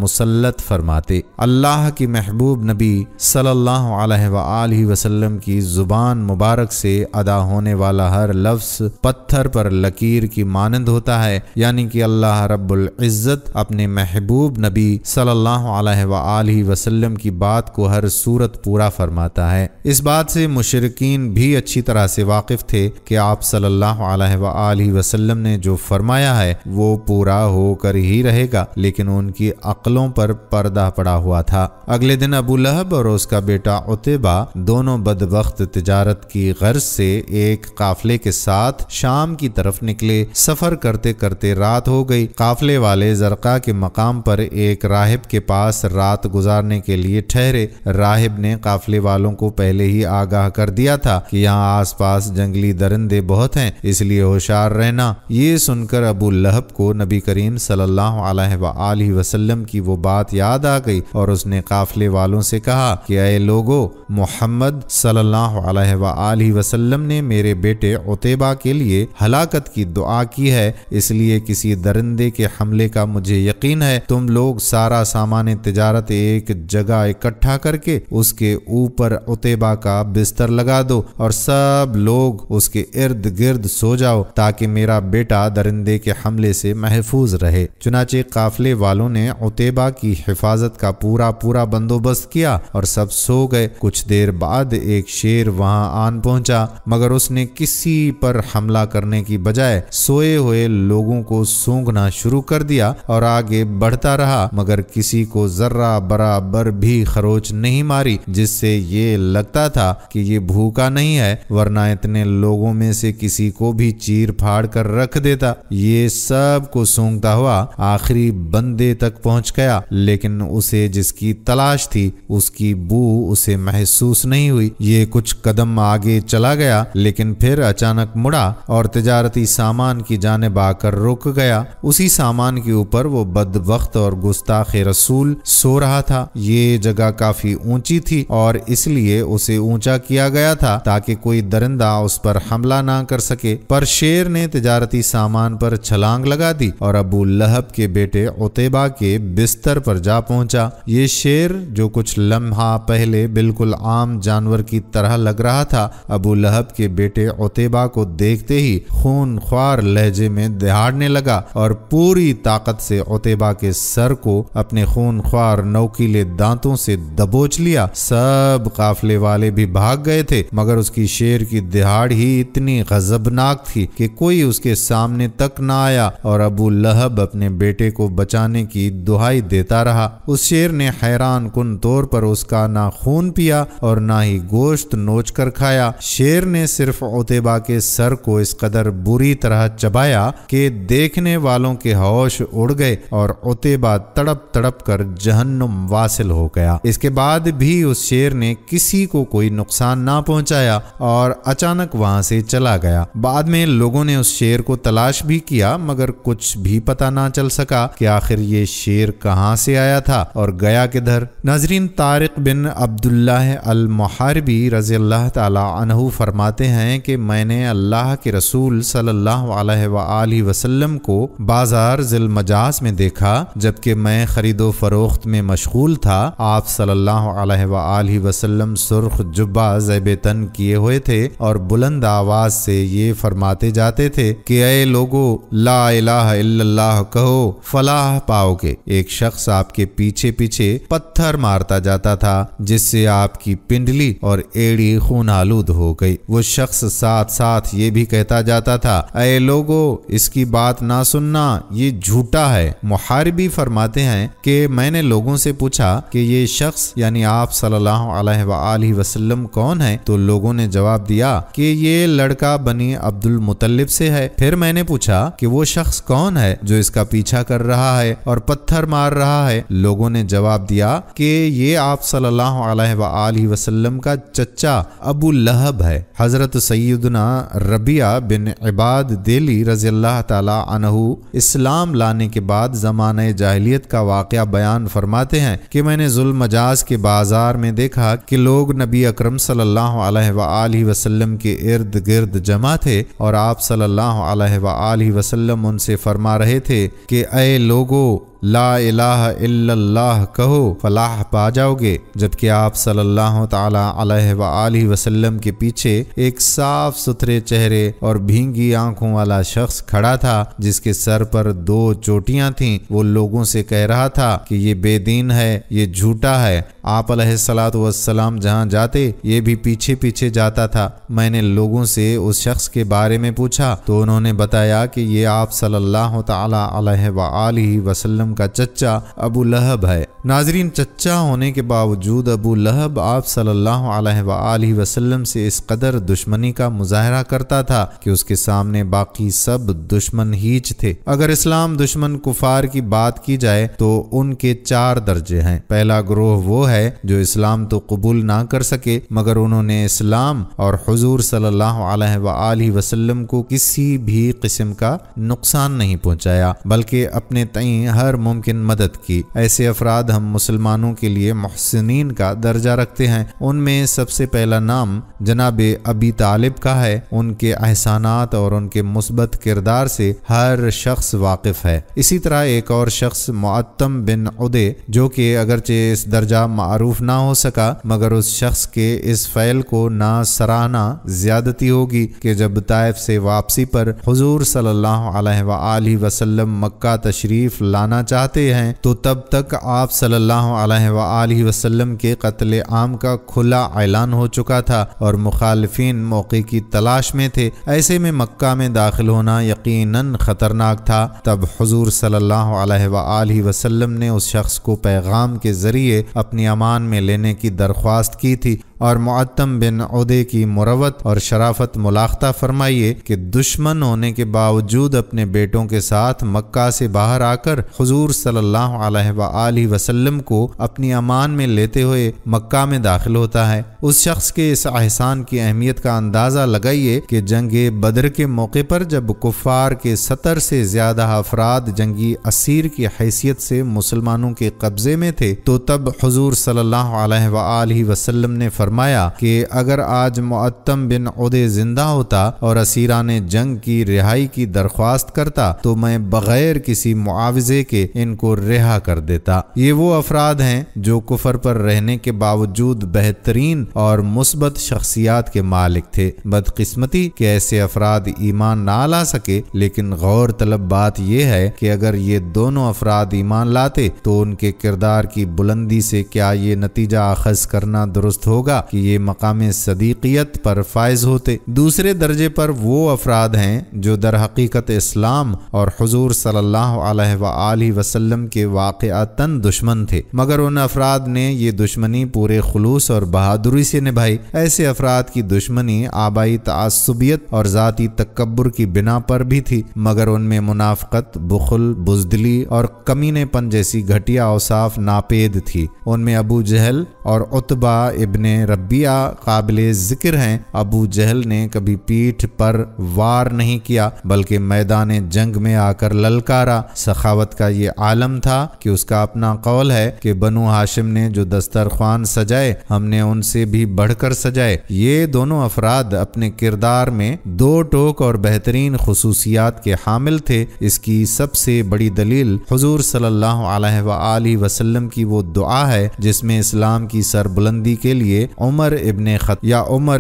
مسلط فرماتے۔ اللہ کی محبوب نبی صلی اللہ علیہ وآلہ وسلم کی زبان مبارک سے ادا ہونے والا ہر لفظ پتھر پر لکیر کی مانند ہوتا ہے، یعنی کہ اللہ رب العزت اپنے محبوب نبی صلی اللہ علیہ وآلہ وسلم کی بات کو ہر صورت پورا فرماتا ہے۔ اس بات سے مشرکین بھی اچھی طرح سے واقف تھے کہ آپ صلی اللہ علیہ وآلہ وسلم نے جو فرمایا ہے وہ پورا ہو کر ہی رہے گا، لیکن ان کی عقلوں پر پردہ پڑا ہوا تھا۔ اگلے دن ابو لہب اور اس کا بیٹا عتبہ دونوں بدبخت تجارت کی غرض سے ایک قافلے کے ساتھ شام کی طرف نکلے۔ سفر کرتے کرتے رات ہو گئی۔ قافلے والے زرقا کے مقام پر ایک راہب کے پاس رات گزارنے کے لیے ٹھہرے۔ راہب نے قافلے والوں کو پہلے ہی آگاہ کر دیا تھا کہ یہاں آس پاس جنگلی درندے بہت ہیں، اس لیے ہوشیار رہنا۔ یہ سن کر ابو لہب کو نبی کریم صلی اللہ علیہ وآلہ وسلم کی وہ بات یاد آ گئی اور اس نے قافلے والوں سے کہا کہ اے لوگو، محمد صلی اللہ علیہ وآلہ وسلم نے میرے بیٹے عتبہ کے لیے ہلاکت کی دعا کی ہے، اس لیے کسی درندے کے حملے کا مجھے یقین ہے۔ تم لوگ سارا سامان تجارت ایک جگہ اکٹھا کر کے اس کے اوپر عتبہ کا بستر لگا دو اور سب لوگ اس کے ارد گرد سو جاؤ تاکہ میرا بیٹا درندے کے حملے سے محفوظ رہے۔ چنانچہ قافلے والوں نے عتبہ کی حفاظت کا پورا بندوبست کیا اور سب سو گئے۔ کچھ دیر بعد ایک شیر وہاں آن پہنچا، مگر اس نے کسی پر حملہ کرنے کی بجائے سوئے ہوئے لوگوں کو سونگنا شروع کر دیا اور آگے بڑھتا رہا، مگر کسی کو ذرہ برابر بھی خروچ نہیں ماری، جس سے یہ لگتا تھا کہ یہ بھوکا نہیں ہے، ورنہ اتنے لوگوں میں سے کسی کو بھی چیر پھاڑ کر رکھ دیتا۔ یہ سب کو سونگتا ہوا آخری بندے تک پہنچ گیا، لیکن اسے جس کی تلاش تھی اس کی بو اسے محسوس نہیں ہوئی۔ یہ کچھ قدم آگے چلا گیا، لیکن پھر اچانک مڑا اور تجارتی سامان کی جانب آ کر رک گیا۔ اسی سامان کے اوپر وہ بدبخت اور گستاخ رسول سو رہا تھا۔ یہ جگہ کافی اونچی تھی اور اس لیے اسے اونچا کیا گیا تھا تاکہ کوئی درندہ اس پر حملہ نہ کر سکے، پر شیر نے تجارتی سامان پر چھلانگ لگا دی اور ابو لہب کے بیٹے عتبہ کے بستر پر جا پہنچا۔ یہ شیر جو کچھ لمحہ پہلے بالکل عام جانور کی طرح لگ رہا تھا، ابو لہب کے بیٹے عتبہ کو دیکھتے ہی خون خوار لہجے میں دہاڑنے لگا اور پوری طاقت سے عتبہ کے سر کو اپنے خون خوار نوکیلے دانتوں سے دبوچ لیا۔ سب قافلے والے بھی بھاگ گئے تھے، مگر اس کی شیر کی دہاڑ ہی اتنی غضبناک تھی کہ کوئی اس کے سامنے تک نہ آیا اور ابو لہب اپنے بیٹے کو بچانے کی دہائی دیتا رہا۔ اس شیر نے حیران کن طور پر اس کا نہ خون پیا اور نہ ہی گوشت نوچ کر کھایا۔ شیر نے صرف عتبہ کے سر کو اس قدر بری طرح چبایا کہ دیکھنے والوں کے ہوش اڑ گئے اور عتبہ تڑپ تڑپ کر جہنم واصل ہو گیا۔ اس کے بعد بھی اس شیر نے کسی کو کوئی نقصان نہ پہنچایا اور اچانک وہاں سے چلا گیا۔ بعد میں لوگوں نے اس شیر کو تلاش بھی کیا، مگر کچھ بھی پتہ نہ چل سکا کہ آخر یہ شیر کہاں سے آیا تھا اور گیا کدھر۔ ناظرین، طارق بن عبداللہ المحاربی رضی اللہ تعالی عنہ فرماتے ہیں کہ میں نے اللہ کے رسول صلی اللہ علیہ وآلہ وسلم کو بازار ذی المجاز میں دیکھا جبکہ میں خرید و فروخت میں مشغول تھا۔ آپ صلی اللہ علیہ وآلہ وسلم سرخ جبہ زیب تن کیے ہوئے تھے اور بلند آواز سے یہ فرماتے جاتے تھے کہ اے لوگو، لا الہ الا اللہ کہو، فلاح پاؤ گے۔ ایک شخص آپ کے پیچھے پیچھے پتھر مارتا جاتا تھا جس سے آپ کی پنڈلی اور ایڑی خون آلود ہو گئی۔ وہ شخص ساتھ ساتھ یہ بھی کہتا جاتا تھا، اے لوگو اس کی بات نہ سننا، یہ جھوٹا ہے۔ محاربی فرماتے ہیں کہ میں نے لوگوں سے پوچھا کہ یہ شخص یعنی آپ صلی اللہ علیہ وآلہ وسلم کون ہے؟ تو لوگوں نے جواب دیا کہ یہ لڑکا بنی عبد المطلب سے ہے۔ پھر میں نے پوچھا کہ وہ شخص کون ہے جو اس کا پیچھا کر رہا ہے اور پتھر مار رہا ہے؟ لوگوں نے جواب دیا کہ یہ آپ صلی اللہ علیہ وآلہ وسلم کا چچا ابو لہب ہے۔ حضرت سیدنا ربیعہ بن عباد دیلی رضی اللہ تعالی عنہ اسلام لانے کے بعد زمانہ جاہلیت کا واقعہ بیان فرماتے ہیں کہ میں نے ذوالمجاز کے بازار میں دیکھا کہ لوگ نبی اکرم صلی اللہ علیہ وآلہ وسلم کے ارد گرد جمع تھے اور آپ صلی اللہ علیہ وآلہ وسلم ان سے فرما رہے تھے کہ اے لوگو لا الہ الا اللہ کہو فلاح پا جاؤ گے، جبکہ آپ صلی اللہ تعالی علیہ وآلہ وسلم کے پیچھے ایک صاف ستھرے چہرے اور بھینگی آنکھوں والا شخص کھڑا تھا جس کے سر پر 2 چوٹیاں تھیں۔ وہ لوگوں سے کہہ رہا تھا کہ یہ بے دین ہے، یہ جھوٹا ہے۔ آپ علیہ الصلوۃ والسلام جہاں جاتے یہ بھی پیچھے پیچھے جاتا تھا۔ میں نے لوگوں سے اس شخص کے بارے میں پوچھا تو انہوں نے بتایا کہ یہ آپ صلی اللہ تعالی علیہ وآلہ وسلم کا چچا ابو لہب ہے۔ ناظرین، چچا ہونے کے باوجود ابو لہب آپ صلی اللہ علیہ وآلہ وسلم سے اس قدر دشمنی کا مظاہرہ کرتا تھا کہ اس کے سامنے باقی سب دشمن ہیچ تھے۔ اگر اسلام دشمن کفار کی بات کی جائے تو ان کے 4 درجے ہیں۔ پہلا گروہ وہ ہے جو اسلام تو قبول نہ کر سکے مگر انہوں نے اسلام اور حضور صلی اللہ علیہ وآلہ وسلم کو کسی بھی قسم کا نقصان نہیں پہنچایا بلکہ اپنے تئیں ہر ممکن مدد کی۔ ایسے افراد ہم مسلمانوں کے لیے محسنین کا درجہ رکھتے ہیں۔ ان میں سب سے پہلا نام جناب ابی طالب کا ہے۔ ان کے احسانات اور ان کے مثبت کردار سے ہر شخص واقف ہے۔ اسی طرح ایک اور شخص معتم بن عدے جو کہ اگرچہ اس درجہ معروف نہ ہو سکا مگر اس شخص کے اس فعل کو نہ سراہنا زیادتی ہوگی کہ جب طائف سے واپسی پر حضور صلی اللہ علیہ وآلہ وسلم مکہ تشریف لانا چاہتے ہیں تو تب تک آپ صلی اللہ علیہ وآلہ وسلم کے قتل عام کا کھلا اعلان ہو چکا تھا اور مخالفین موقع کی تلاش میں تھے۔ ایسے میں مکہ میں داخل ہونا یقیناً خطرناک تھا۔ تب حضور صلی اللہ علیہ وآلہ وسلم نے اس شخص کو پیغام کے ذریعے اپنی امان میں لینے کی درخواست کی تھی اور معتم بن عدے کی مروت اور شرافت ملاحظہ فرمائیے کہ دشمن ہونے کے باوجود اپنے بیٹوں کے ساتھ مکہ سے باہر آ کر حضور صلی اللہ علیہ وآلہ وسلم کو اپنی امان میں لیتے ہوئے مکہ میں داخل ہوتا ہے۔ اس شخص کے اس احسان کی اہمیت کا اندازہ لگائیے کہ جنگ بدر کے موقع پر جب کفار کے 70 سے زیادہ افراد جنگی اسیر کی حیثیت سے مسلمانوں کے قبضے میں تھے تو تب حضور صلی اللہ علیہ وآلہ وسلم نے فرمایا کہ اگر آج معتم بن عدے زندہ ہوتا اور اسیران جنگ کی رہائی کی درخواست کرتا تو میں بغیر کسی معاوضے کے ان کو رہا کر دیتا۔ یہ وہ افراد ہیں جو کفر پر رہنے کے باوجود بہترین اور مثبت شخصیات کے مالک تھے۔ بدقسمتی کہ ایسے افراد ایمان نہ لا سکے، لیکن غور طلب بات یہ ہے کہ اگر یہ دونوں افراد ایمان لاتے تو ان کے کردار کی بلندی سے کیا یہ نتیجہ اخذ کرنا درست ہوگا کہ یہ مقام صدیقیت پر فائز ہوتے۔ دوسرے درجے پر وہ افراد ہیں جو در حقیقت اسلام اور حضور صلی اللہ علیہ وآلہ وسلم کے واقعتاً دشمن تھے مگر ان افراد نے یہ دشمنی پورے خلوص اور بہادری سے نبھائی۔ ایسے افراد کی دشمنی آبائی تعصبیت اور ذاتی تکبر کی بنا پر بھی تھی مگر ان میں منافقت، بخل، بزدلی اور کمینے پن جیسی گھٹیا اوصاف ناپید تھی۔ ان میں ابو جہل اور عتبہ ابن ربیعہ قابل ذکر ہیں۔ ابو جہل نے کبھی پیٹھ پر وار نہیں کیا بلکہ میدان جنگ میں آ کر للکارا۔ سخاوت کا یہ عالم تھا کہ اس کا اپنا قول ہے کہ بنو ہاشم نے جو دسترخوان سجائے ہم نے ان سے بھی بڑھ کر سجائے۔ یہ دونوں افراد اپنے کردار میں 2 ٹوک اور بہترین خصوصیات کے حامل تھے۔ اس کی سب سے بڑی دلیل حضور صلی اللہ علیہ وآلہ وسلم کی وہ دعا ہے جس میں اسلام کی سربلندی کے لیے عمر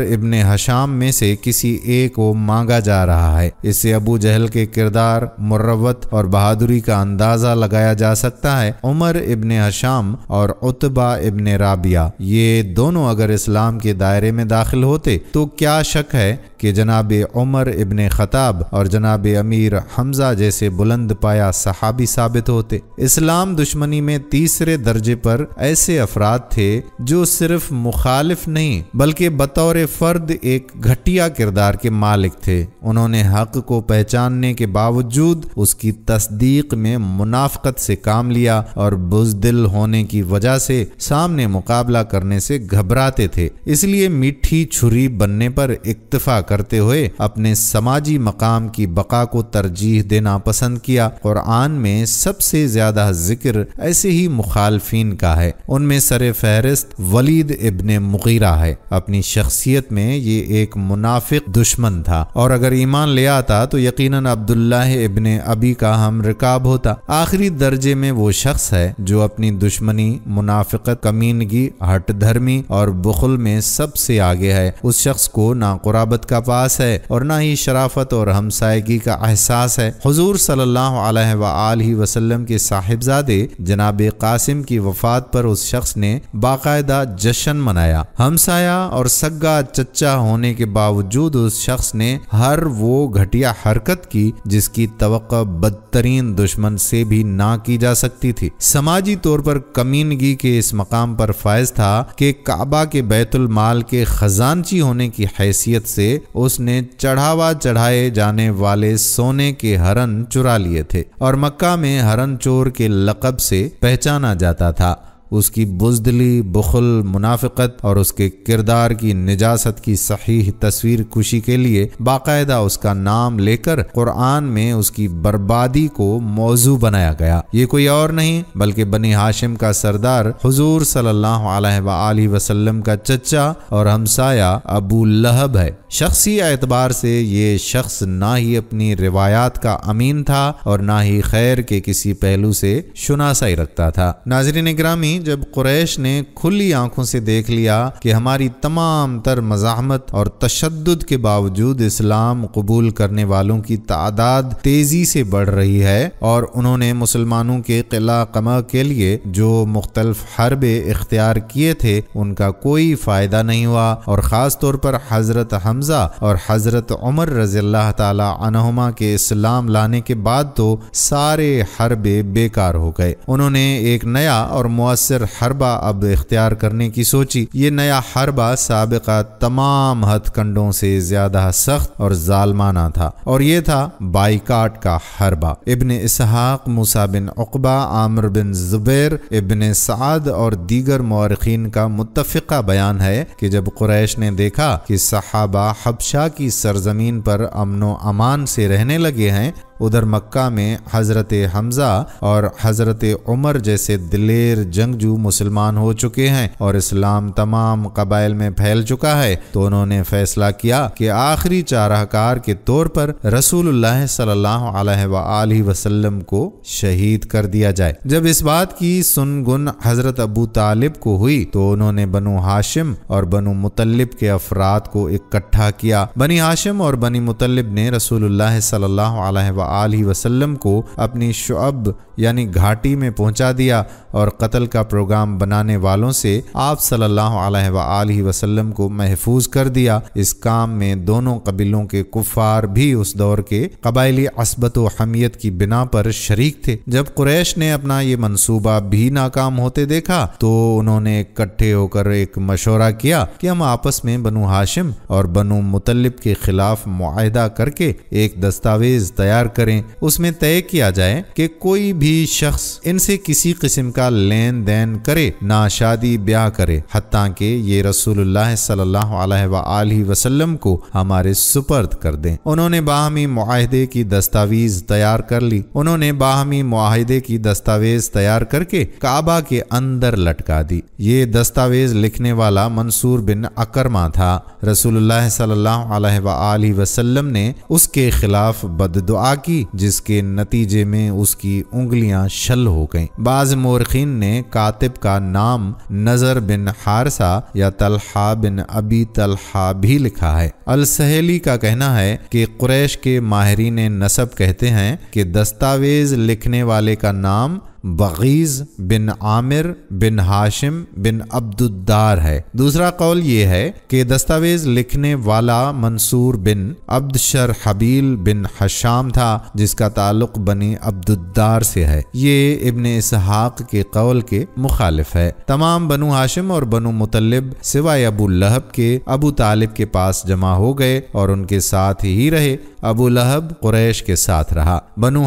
ابن ہشام میں سے کسی ایک کو مانگا جا رہا ہے۔ اس سے ابو جہل کے کردار، مروت اور بہادری کا اندازہ لگایا جا سکتا ہے۔ عمر ابن ہشام اور عتبہ ابن رابعہ یہ دونوں اگر اسلام کے دائرے میں داخل ہوتے تو کیا شک ہے کہ جناب عمر ابن خطاب اور جناب امیر حمزہ جیسے بلند پایا صحابی ثابت ہوتے۔ اسلام دشمنی میں تیسرے درجے پر ایسے افراد تھے جو صرف مخالف نہیں بلکہ بطور فرد ایک گھٹیا کردار کے مالک تھے۔ انہوں نے حق کو پہچاننے کے باوجود اس کی تصدیق میں منافقت سے کام لیا اور بزدل ہونے کی وجہ سے سامنے مقابلہ کرنے سے گھبراتے تھے، اس لیے میٹھی چھری بننے پر اکتفا کرتے ہوئے اپنے سماجی مقام کی بقا کو ترجیح دینا پسند کیا۔ قرآن میں سب سے زیادہ ذکر ایسے ہی مخالفین کا ہے، ان میں سر فہرست ولید ابن مغیرہ ہے۔ اپنی شخصیت میں یہ ایک منافق دشمن تھا اور اگر ایمان لے آتا تو یقیناً عبداللہ ابن ابی کا ہم رکاب ہوتا۔ آخری درجے میں وہ شخص ہے جو اپنی دشمنی، منافقت، کمینگی، ہٹ دھرمی اور بخل میں سب سے آگے ہے۔ اس شخص کو نہ قرابت کا پاس ہے اور نہ ہی شرافت اور ہمسائیگی کا احساس ہے۔ حضور صلی اللہ علیہ وآلہ وسلم کے صاحبزادے جناب قاسم کی وفات پر اس شخص نے باقاعدہ جشن منایا۔ ہمسایہ اور سگا چچا ہونے کے باوجود اس شخص نے ہر وہ گھٹیا حرکت کی جس کی توقع بدترین دشمن سے بھی نہ کی جا سکتی تھی۔ سماجی طور پر کمینگی کے اس مقام پر فائز تھا کہ کعبہ کے بیت المال کے خزانچی ہونے کی حیثیت سے اس نے چڑھاوا چڑھائے جانے والے سونے کے ہرن چرا لیے تھے اور مکہ میں ہرن چور کے لقب سے پہچانا جاتا تھا۔ اس کی بزدلی، بخل، منافقت اور اس کے کردار کی نجاست کی صحیح تصویر کشی کے لیے باقاعدہ اس کا نام لے کر قرآن میں اس کی بربادی کو موضوع بنایا گیا۔ یہ کوئی اور نہیں بلکہ بنی ہاشم کا سردار حضور صلی اللہ علیہ وآلہ وسلم کا چچا اور ہمسایہ ابو لہب ہے۔ شخصی اعتبار سے یہ شخص نہ ہی اپنی روایات کا امین تھا اور نہ ہی خیر کے کسی پہلو سے شناسائی رکھتا تھا۔ ناظرین گرامی، جب قریش نے کھلی آنکھوں سے دیکھ لیا کہ ہماری تمام تر مزاحمت اور تشدد کے باوجود اسلام قبول کرنے والوں کی تعداد تیزی سے بڑھ رہی ہے اور انہوں نے مسلمانوں کے قلع قمع کے لیے جو مختلف حربے اختیار کیے تھے ان کا کوئی فائدہ نہیں ہوا، اور خاص طور پر حضرت حمزہ اور حضرت عمر رضی اللہ تعالی عنہما کے اسلام لانے کے بعد تو سارے حربے بیکار ہو گئے۔ انہوں نے ایک نیا اور مؤثر حربہ اب اختیار کرنے کی سوچی۔ یہ نیا حربہ سابقہ تمام ہتھ کنڈوں سے زیادہ سخت اور ظالمانہ تھا اور یہ تھا بائیکاٹ کا حربہ۔ ابن اسحاق، موسیٰ بن عقبہ، عامر بن زبیر، ابن سعد اور دیگر مورخین کا متفقہ بیان ہے کہ جب قریش نے دیکھا کہ صحابہ حبشہ کی سرزمین پر امن و امان سے رہنے لگے ہیں، ادھر مکہ میں حضرت حمزہ اور حضرت عمر جیسے دلیر جنگجو مسلمان ہو چکے ہیں اور اسلام تمام قبائل میں پھیل چکا ہے، تو انہوں نے فیصلہ کیا کہ آخری چارہ کار کے طور پر رسول اللہ صلی اللہ علیہ وآلہ وسلم کو شہید کر دیا جائے۔ جب اس بات کی سنگن حضرت ابو طالب کو ہوئی تو انہوں نے بنو ہاشم اور بنو مطلب کے افراد کو اکٹھا کیا۔ بنی ہاشم اور بنی مطلب نے رسول اللہ صلی اللہ علیہ وآلہ وسلم کو اپنی شعب یعنی گھاٹی میں پہنچا دیا اور قتل کا پروگرام بنانے والوں سے آپ صلی اللہ علیہ وآلہ وسلم کو محفوظ کر دیا۔ اس کام میں دونوں قبیلوں کے کفار بھی اس دور کے قبائلی عصبت و حمیت کی بنا پر شریک تھے۔ جب قریش نے اپنا یہ منصوبہ بھی ناکام ہوتے دیکھا تو انہوں نے اکٹھے ہو کر ایک مشورہ کیا کہ ہم آپس میں بنو ہاشم اور بنو مطلب کے خلاف معاہدہ کر کے ایک دستاویز تیار کریں۔ اس میں طے کیا جائے کہ کوئی بھی شخص ان سے کسی قسم کا لین دین کرے نہ شادی بیاہ کرے حتیٰ کہ یہ رسول اللہ صلی اللہ علیہ وآلہ وسلم کو ہمارے سپرد کر دیں۔ انہوں نے باہمی معاہدے کی دستاویز تیار کر لی۔ انہوں نے باہمی معاہدے کی دستاویز تیار کر کے کعبہ کے اندر لٹکا دی۔ یہ دستاویز لکھنے والا منصور بن اکرمہ تھا۔ رسول اللہ صلی اللہ علیہ وآلہ وسلم نے اس کے خلاف بد دعا کی جس کے نتیجے میں اس کی انگلی انگلیاں شل ہو گئیں۔ بعض مورخین نے کاتب کا نام نضر بن حارثہ یا طلحہ بن ابی طلحہ بھی لکھا ہے۔ السہیلی کا کہنا ہے کہ قریش کے ماہرین نسب کہتے ہیں کہ دستاویز لکھنے والے کا نام بغیز بن عامر بن ہاشم بن عبد الدار ہے۔ دوسرا قول یہ ہے کہ دستاویز لکھنے والا منصور بن عبد شرحبیل بن حشام تھا، جس کا تعلق بنی عبد الدار سے ہے۔ یہ ابن اسحاق کے قول کے مخالف ہے۔ تمام بنو ہاشم اور بنو مطلب سوائے ابو لہب کے ابو طالب کے پاس جمع ہو گئے اور ان کے ساتھ ہی رہے۔ ابو لہب قریش کے ساتھ رہا۔ بنو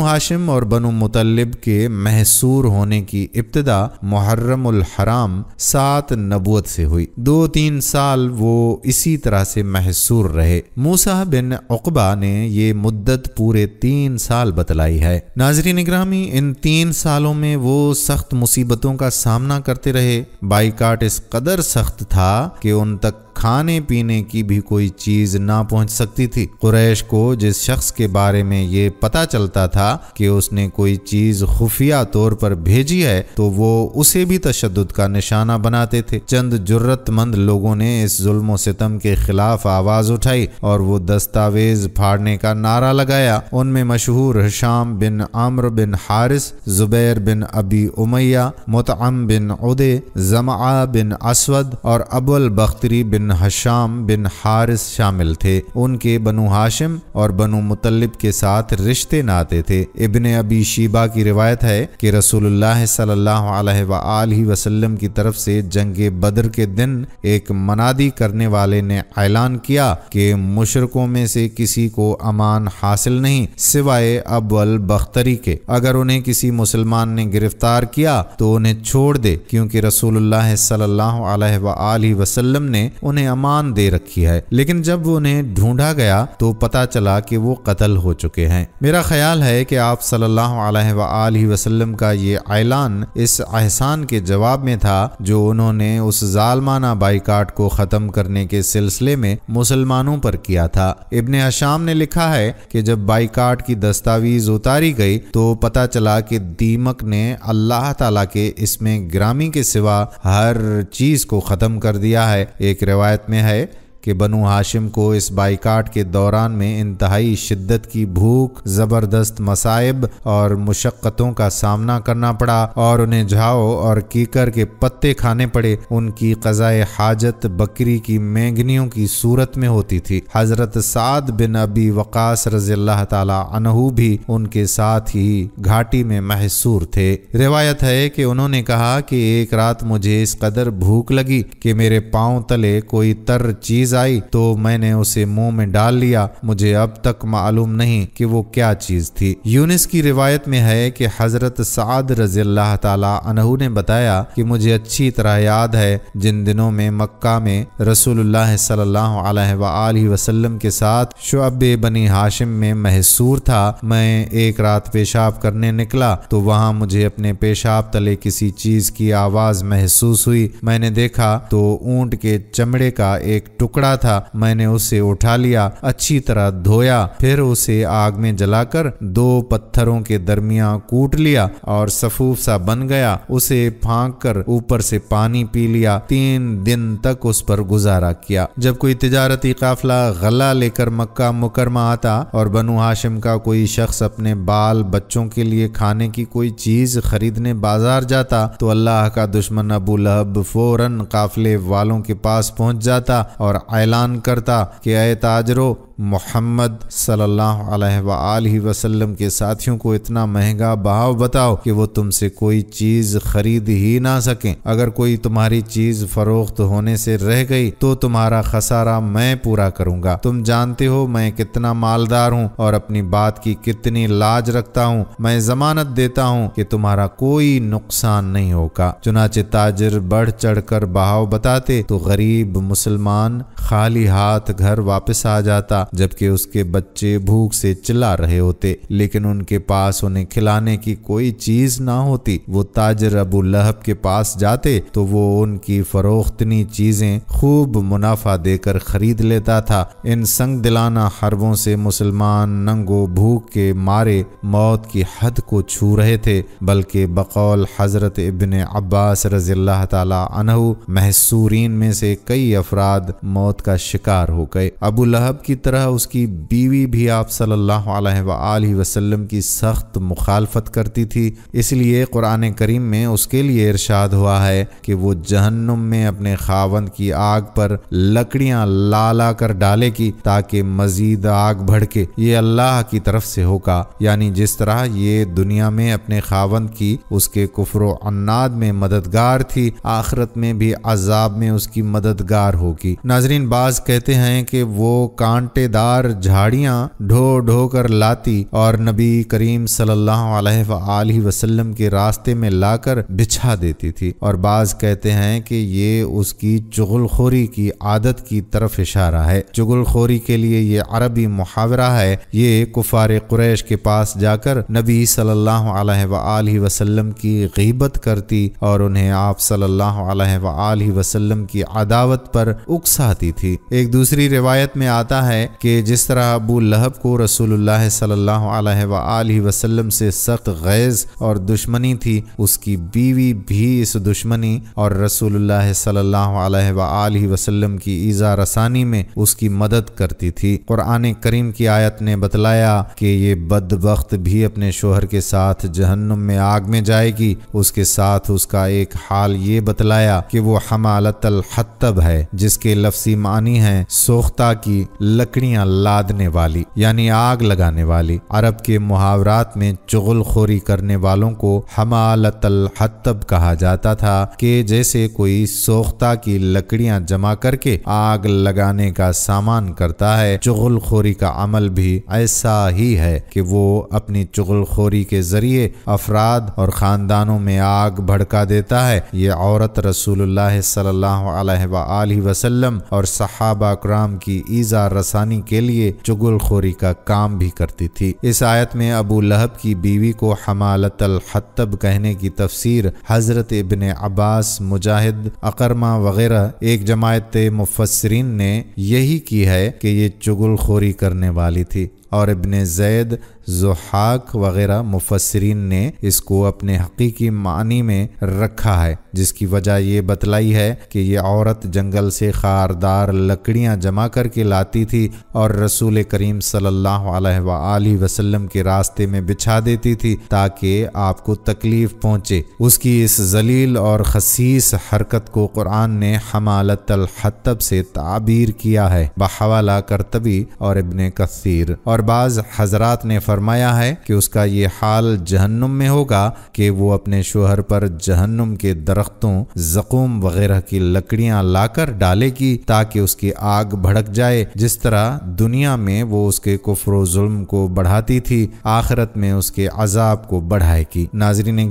ہاشم اور بنو مطلب کے محصور ہونے کی ابتدا محرم الحرام 7 نبوت سے ہوئی۔ 2-3 سال وہ اسی طرح سے محصور رہے۔ موسیٰ بن عقبہ نے یہ مدت پورے 3 سال بتلائی ہے۔ ناظرین گرامی، ان 3 سالوں میں وہ سخت مصیبتوں کا سامنا کرتے رہے۔ بائیکاٹ اس قدر سخت تھا کہ ان تک کھانے پینے کی بھی کوئی چیز نہ پہنچ سکتی تھی۔ قریش کو جس شخص کے بارے میں یہ پتہ چلتا تھا کہ اس نے کوئی چیز خفیہ طور پر بھیجی ہے تو وہ اسے بھی تشدد کا نشانہ بناتے تھے۔ چند جرت مند لوگوں نے اس ظلم و ستم کے خلاف آواز اٹھائی اور وہ دستاویز پھاڑنے کا نعرہ لگایا۔ ان میں مشہور ہشام بن عمرو بن حارث، زبیر بن ابی امیہ، مطعم بن عدی، زمعہ بن اسود اور ابو البختری بن ہشام بن حارث شامل تھے۔ ان کے بنو ہاشم اور بنو مطلب کے ساتھ رشتے ناتے تھے۔ ابن ابی شیبہ کی روایت ہے کہ رسول اللہ صلی اللہ علیہ وآلہ وسلم کی طرف سے جنگ بدر کے دن ایک منادی کرنے والے نے اعلان کیا کہ مشرکوں میں سے کسی کو امان حاصل نہیں سوائے ابو البختری کے۔ اگر انہیں کسی مسلمان نے گرفتار کیا تو انہیں چھوڑ دے، کیونکہ رسول اللہ صلی اللہ علیہ وآلہ وسلم نے انہیں امان دے رکھی ہے۔ لیکن جب انہیں ڈھونڈا گیا تو پتہ چلا کہ وہ قتل ہو چکے ہیں۔ میرا خیال ہے کہ آپ صلی اللہ علیہ وآلہ وسلم کا یہ اعلان اس احسان کے جواب میں تھا جو انہوں نے اس ظالمانہ بائیکاٹ کو ختم کرنے کے سلسلے میں مسلمانوں پر کیا تھا۔ ابن ہشام نے لکھا ہے کہ جب بائیکاٹ کی دستاویز اتاری گئی تو پتہ چلا کہ دیمک نے اللہ تعالیٰ کے اسم گرامی کے سوا ہر چیز کو ختم کر دیا ہے۔ ایک روایت میں ہے کہ بنو ہاشم کو اس بائیکاٹ کے دوران میں انتہائی شدت کی بھوک، زبردست مصائب اور مشقتوں کا سامنا کرنا پڑا اور انہیں جھاؤ اور کیکر کے پتے کھانے پڑے۔ ان کی قضائے حاجت بکری کی مینگنیوں کی صورت میں ہوتی تھی۔ حضرت سعد بن ابی وقاص رضی اللہ تعالی عنہ بھی ان کے ساتھ ہی گھاٹی میں محصور تھے۔ روایت ہے کہ انہوں نے کہا کہ ایک رات مجھے اس قدر بھوک لگی کہ میرے پاؤں تلے کوئی تر چیز آئی تو میں نے اسے منہ میں ڈال لیا۔ مجھے اب تک معلوم نہیں کہ وہ کیا چیز تھی۔ یونس کی روایت میں ہے کہ حضرت سعد رضی اللہ تعالی عنہ نے بتایا کہ مجھے اچھی طرح یاد ہے جن دنوں میں مکہ میں رسول اللہ صلی اللہ علیہ وآلہ وسلم کے ساتھ شعب بنی ہاشم میں محصور تھا، میں ایک رات پیشاب کرنے نکلا تو وہاں مجھے اپنے پیشاب تلے کسی چیز کی آواز محسوس ہوئی۔ میں نے دیکھا تو اونٹ کے چمڑے کا ایک ٹکڑا تھا۔ میں نے اسے اٹھا لیا، اچھی طرح دھویا، پھر اسے آگ میں جلا کر 2 پتھروں کے درمیان کوٹ لیا اور سفوف سا بن گیا۔ اسے پھانک کر اوپر سے پانی پی لیا۔ 3 دن تک اس پر گزارا کیا۔ جب کوئی تجارتی قافلہ غلہ لے کر مکہ مکرمہ آتا اور بنو ہاشم کا کوئی شخص اپنے بال بچوں کے لیے کھانے کی کوئی چیز خریدنے بازار جاتا تو اللہ کا دشمن ابو لہب فوراً قافلے والوں کے پاس پہنچ جاتا اور اعلان کرتا کہ اے تاجرو، محمد صلی اللہ علیہ وآلہ وسلم کے ساتھیوں کو اتنا مہنگا بھاؤ بتاؤ کہ وہ تم سے کوئی چیز خرید ہی نہ سکیں۔ اگر کوئی تمہاری چیز فروخت ہونے سے رہ گئی تو تمہارا خسارہ میں پورا کروں گا۔ تم جانتے ہو میں کتنا مالدار ہوں اور اپنی بات کی کتنی لاج رکھتا ہوں۔ میں ضمانت دیتا ہوں کہ تمہارا کوئی نقصان نہیں ہوگا۔ چنانچہ تاجر بڑھ چڑھ کر بھاؤ بتاتے تو غریب مسلمان خالی ہاتھ گھر واپس آ جاتا تھا جبکہ اس کے بچے بھوک سے چلا رہے ہوتے، لیکن ان کے پاس انہیں کھلانے کی کوئی چیز نہ ہوتی۔ وہ تاجر ابو لہب کے پاس جاتے تو وہ ان کی فروختنی چیزیں خوب منافع دے کر خرید لیتا تھا۔ ان سنگ دلانہ حربوں سے مسلمان ننگو بھوک کے مارے موت کی حد کو چھو رہے تھے، بلکہ بقول حضرت ابن عباس رضی اللہ تعالی عنہ محصورین میں سے کئی افراد موت کا شکار ہو گئے۔ ابو لہب کی طرح اس کی بیوی بھی آپ صلی اللہ علیہ وآلہ وسلم کی سخت مخالفت کرتی تھی، اس لیے قرآن کریم میں اس کے لیے ارشاد ہوا ہے کہ وہ جہنم میں اپنے خاوند کی آگ پر لکڑیاں لا کر ڈالے گی تاکہ مزید آگ بھڑکے۔ یہ اللہ کی طرف سے ہوگا، یعنی جس طرح یہ دنیا میں اپنے خاوند کی اس کے کفر و عناد میں مددگار تھی، آخرت میں بھی عذاب میں اس کی مددگار ہوگی۔ ناظرین، بعض کہتے ہیں کہ وہ کانٹے دار جھاڑیاں ڈھو کر لاتی اور نبی کریم صلی اللہ علیہ وآلہ وسلم کے راستے میں لا کر بچھا دیتی تھی، اور بعض کہتے ہیں کہ یہ اس کی چغل خوری کی عادت کی طرف اشارہ ہے۔ چغل خوری کے لیے یہ عربی محاورہ ہے۔ یہ کفار قریش کے پاس جا کر نبی صلی اللہ علیہ وآلہ وسلم کی غیبت کرتی اور انہیں آپ صلی اللہ علیہ وآلہ وسلم کی عداوت پر اکساتی تھی۔ ایک دوسری روایت میں آتا ہے کہ جس طرح ابو لہب کو رسول اللہ صلی اللہ علیہ وآلہ وسلم سے سخت غیظ اور دشمنی تھی، اس کی بیوی بھی اس دشمنی اور رسول اللہ صلی اللہ علیہ وآلہ وسلم کی ایذا رسانی میں اس کی مدد کرتی تھی۔ قرآن کریم کی آیت نے بتلایا کہ یہ بدبخت بھی اپنے شوہر کے ساتھ جہنم میں آگ میں جائے گی۔ اس کے ساتھ اس کا ایک حال یہ بتلایا کہ وہ حمالت الحطب ہے، جس کے لفظی معنی ہیں سوختہ کی لکڑیاں لادنے والی، یعنی آگ لگانے والی۔ عرب کے محاورات میں چغل خوری کرنے والوں کو حمالت الحطب کہا جاتا تھا کہ جیسے کوئی سوختہ کی لکڑیاں جمع کر کے آگ لگانے کا سامان کرتا ہے، چغل خوری کا عمل بھی ایسا ہی ہے کہ وہ اپنی چغل خوری کے ذریعے افراد اور خاندانوں میں آگ بھڑکا دیتا ہے۔ یہ عورت رسول اللہ صلی اللہ علیہ وآلہ وسلم اور صحابہ اکرام کی ایذا رسانی کے لیے چغل خوری کا کام بھی کرتی تھی۔ اس آیت میں ابو لہب کی بیوی کو حمالت الحطب کہنے کی تفسیر حضرت ابن عباس، مجاہد، اقرمہ وغیرہ ایک جماعت مفسرین نے یہی کی ہے کہ یہ چغل خوری کرنے والی تھی، اور ابن زید، ضحاک وغیرہ مفسرین نے اس کو اپنے حقیقی معنی میں رکھا ہے، جس کی وجہ یہ بتلائی ہے کہ یہ عورت جنگل سے خاردار لکڑیاں جمع کر کے لاتی تھی اور رسول کریم صلی اللہ علیہ وآلہ وسلم کے راستے میں بچھا دیتی تھی تاکہ آپ کو تکلیف پہنچے۔ اس کی اس ذلیل اور خسیس حرکت کو قرآن نے حمالت الحطب سے تعبیر کیا ہے، بحوالہ قرطبی اور ابن کثیر۔ اور بعض حضرات نے فرمایا ہے کہ اس کا یہ حال جہنم میں ہوگا کہ وہ اپنے شوہر پر جہنم کے درختوں، زقوم وغیرہ کی لکڑیاں لا کر ڈالے گی تاکہ اس کی آگ بھڑک جائے، جس طرح دنیا میں وہ اس کے کفر و ظلم کو بڑھاتی تھی، آخرت میں اس کے عذاب کو بڑھائے گی۔ ناظرین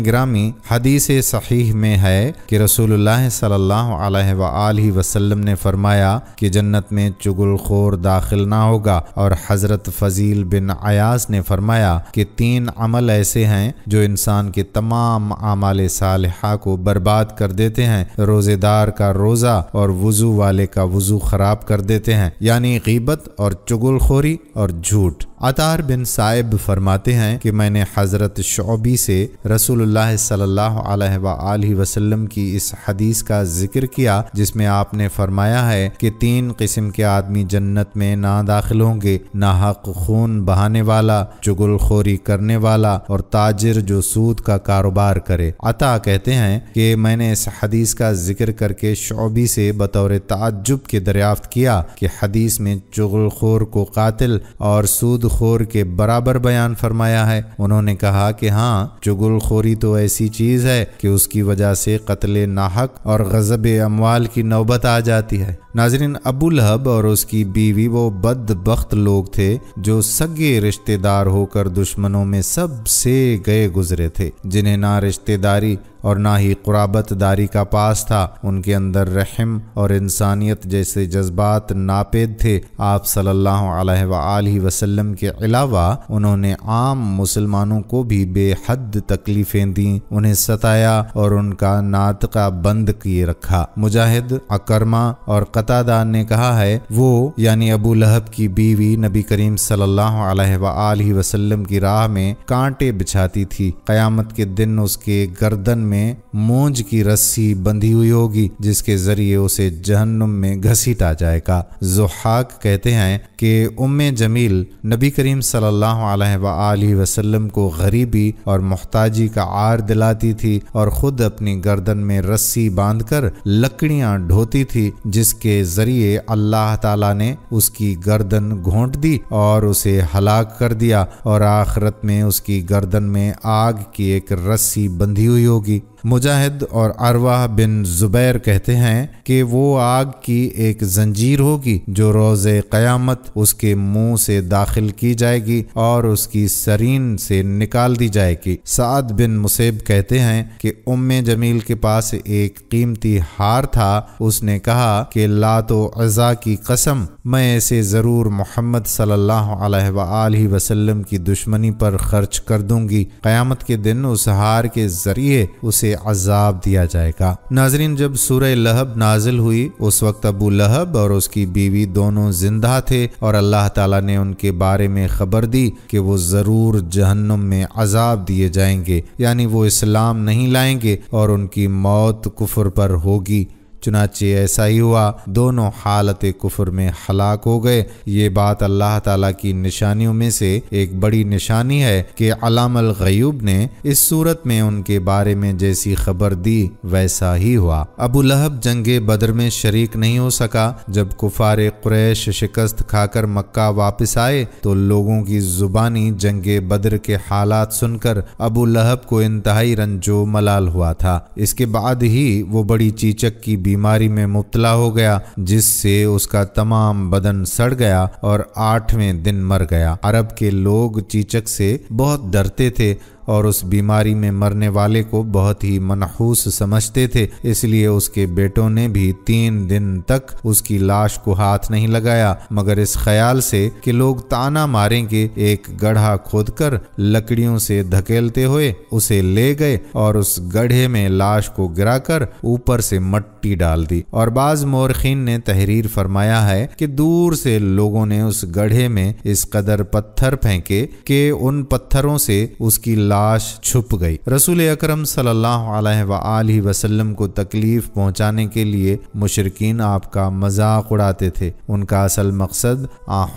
گرامی، حدیث صحیح میں ہے کہ رسول اللہ صلی اللہ علیہ وآلہ وسلم نے فرمایا کہ جنت میں چغل خور داخل نہ ہوگا، اور حضرت فضیل بن عیاض نے فرمایا کہ 3 عمل ایسے ہیں جو انسان کے تمام اعمال صالحہ کو برباد کر دیتے ہیں، روزے دار کا روزہ اور وضو والے کا وضو خراب کر دیتے ہیں، یعنی غیبت اور چغل خوری اور جھوٹ۔ عطار بن صائب فرماتے ہیں کہ میں نے حضرت شعبی سے رسول اللہ صلی اللہ علیہ وآلہ وسلم کی اس حدیث کا ذکر کیا جس میں آپ نے فرمایا ہے کہ 3 قسم کے آدمی جنت میں نہ داخل ہوں گے: ناحق خون بہانے والا، چغل خوری کرنے والا، اور تاجر جو سود کا کاروبار کرے۔ عطا کہتے ہیں کہ میں نے اس حدیث کا ذکر کر کے شعبی سے بطور تعجب کے دریافت کیا کہ حدیث میں چغل خور کو قاتل اور سود خور کے برابر بیان فرمایا ہے۔ انہوں نے کہا کہ ہاں، چغل خوری تو ایسی چیز ہے کہ اس کی وجہ سے قتل ناحق اور غصب اموال کی نوبت آ جاتی ہے۔ ناظرین، ابو لہب اور اس کی بیوی وہ بدبخت لوگ تھے جو سگے رشتہ دار ہو کر دشمنوں میں سب سے گئے گزرے تھے، جنہیں نہ رشتہ داری اور نہ ہی قرابت داری کا پاس تھا۔ ان کے اندر رحم اور انسانیت جیسے جذبات ناپید تھے۔ آپ صلی اللہ علیہ وآلہ وسلم کے علاوہ انہوں نے عام مسلمانوں کو بھی بے حد تکلیفیں دیں، انہیں ستایا اور ان کا ناطقہ بند کیے رکھا۔ مجاہد، عکرمہ اور قتادہ نے کہا ہے وہ یعنی ابو لہب کی بیوی نبی کریم صلی اللہ علیہ وآلہ وسلم کی راہ میں کانٹے بچھاتی تھی۔ قیامت کے دن اس کے گردن میں مونج کی رسی بندھی ہوئی ہوگی جس کے ذریعے اسے جہنم میں گھسیٹا جائے گا۔ ضحاک کہتے ہیں کہ ام جمیل نبی کریم صلی اللہ علیہ وآلہ وسلم کو غریبی اور محتاجی کا عار دلاتی تھی اور خود اپنی گردن میں رسی باندھ کر لکڑیاں ڈھوتی تھی، جس کے ذریعے اللہ تعالیٰ نے اس کی گردن گھونٹ دی اور اسے ہلاک کر دیا، اور آخرت میں اس کی گردن میں آگ کی ایک رسی بندھی ہوئی ہوگی۔ مجاہد اور عروہ بن زبیر کہتے ہیں کہ وہ آگ کی ایک زنجیر ہوگی جو روز قیامت اس کے منہ سے داخل کی جائے گی اور اس کی سرین سے نکال دی جائے گی۔ سعد بن مسیب کہتے ہیں کہ ام جمیل کے پاس ایک قیمتی ہار تھا۔ اس نے کہا کہ لات و عزا کی قسم، میں اسے ضرور محمد صلی اللہ علیہ وآلہ وسلم کی دشمنی پر خرچ کر دوں گی۔ قیامت کے دن اس ہار کے ذریعے اسے عذاب دیا جائے گا۔ ناظرین، جب سورہ لہب نازل ہوئی اس وقت ابو لہب اور اس کی بیوی دونوں زندہ تھے اور اللہ تعالیٰ نے ان کے بارے میں خبر دی کہ وہ ضرور جہنم میں عذاب دیے جائیں گے، یعنی وہ اسلام نہیں لائیں گے اور ان کی موت کفر پر ہوگی۔ چنانچہ ایسا ہی ہوا، دونوں حالت کفر میں ہلاک ہو گئے۔ یہ بات اللہ تعالیٰ کی نشانیوں میں سے ایک بڑی نشانی ہے کہ علام الغیوب نے اس صورت میں ان کے بارے میں جیسی خبر دی ویسا ہی ہوا۔ ابو لہب جنگ بدر میں شریک نہیں ہو سکا۔ جب کفار قریش شکست کھا کر مکہ واپس آئے تو لوگوں کی زبانی جنگ بدر کے حالات سن کر ابو لہب کو انتہائی رنج و ملال ہوا تھا۔ اس کے بعد ہی وہ بڑی چیچک کی بیماری میں مبتلا ہو گیا جس سے اس کا تمام بدن سڑ گیا اور 8ویں دن مر گیا۔ عرب کے لوگ چیچک سے بہت ڈرتے تھے اور اس بیماری میں مرنے والے کو بہت ہی منحوس سمجھتے تھے، اس لیے اس کے بیٹوں نے بھی 3 دن تک اس کی لاش کو ہاتھ نہیں لگایا، مگر اس خیال سے کہ لوگ تانا ماریں گے ایک گڑھا کھود کر لکڑیوں سے دھکیلتے ہوئے اسے لے گئے اور اس گڑھے میں لاش کو گرا کر اوپر سے مٹی ڈال دی۔ اور بعض مورخین نے تحریر فرمایا ہے کہ دور سے لوگوں نے اس گڑھے میں اس قدر پتھر پھینکے کہ ان پتھروں سے اس کی لاش چھپ گئی۔ رسول اکرم صلی اللہ علیہ وآلہ وسلم کو تکلیف پہنچانے کے لیے مشرکین آپ کا مذاق اڑاتے تھے۔ ان کا اصل مقصد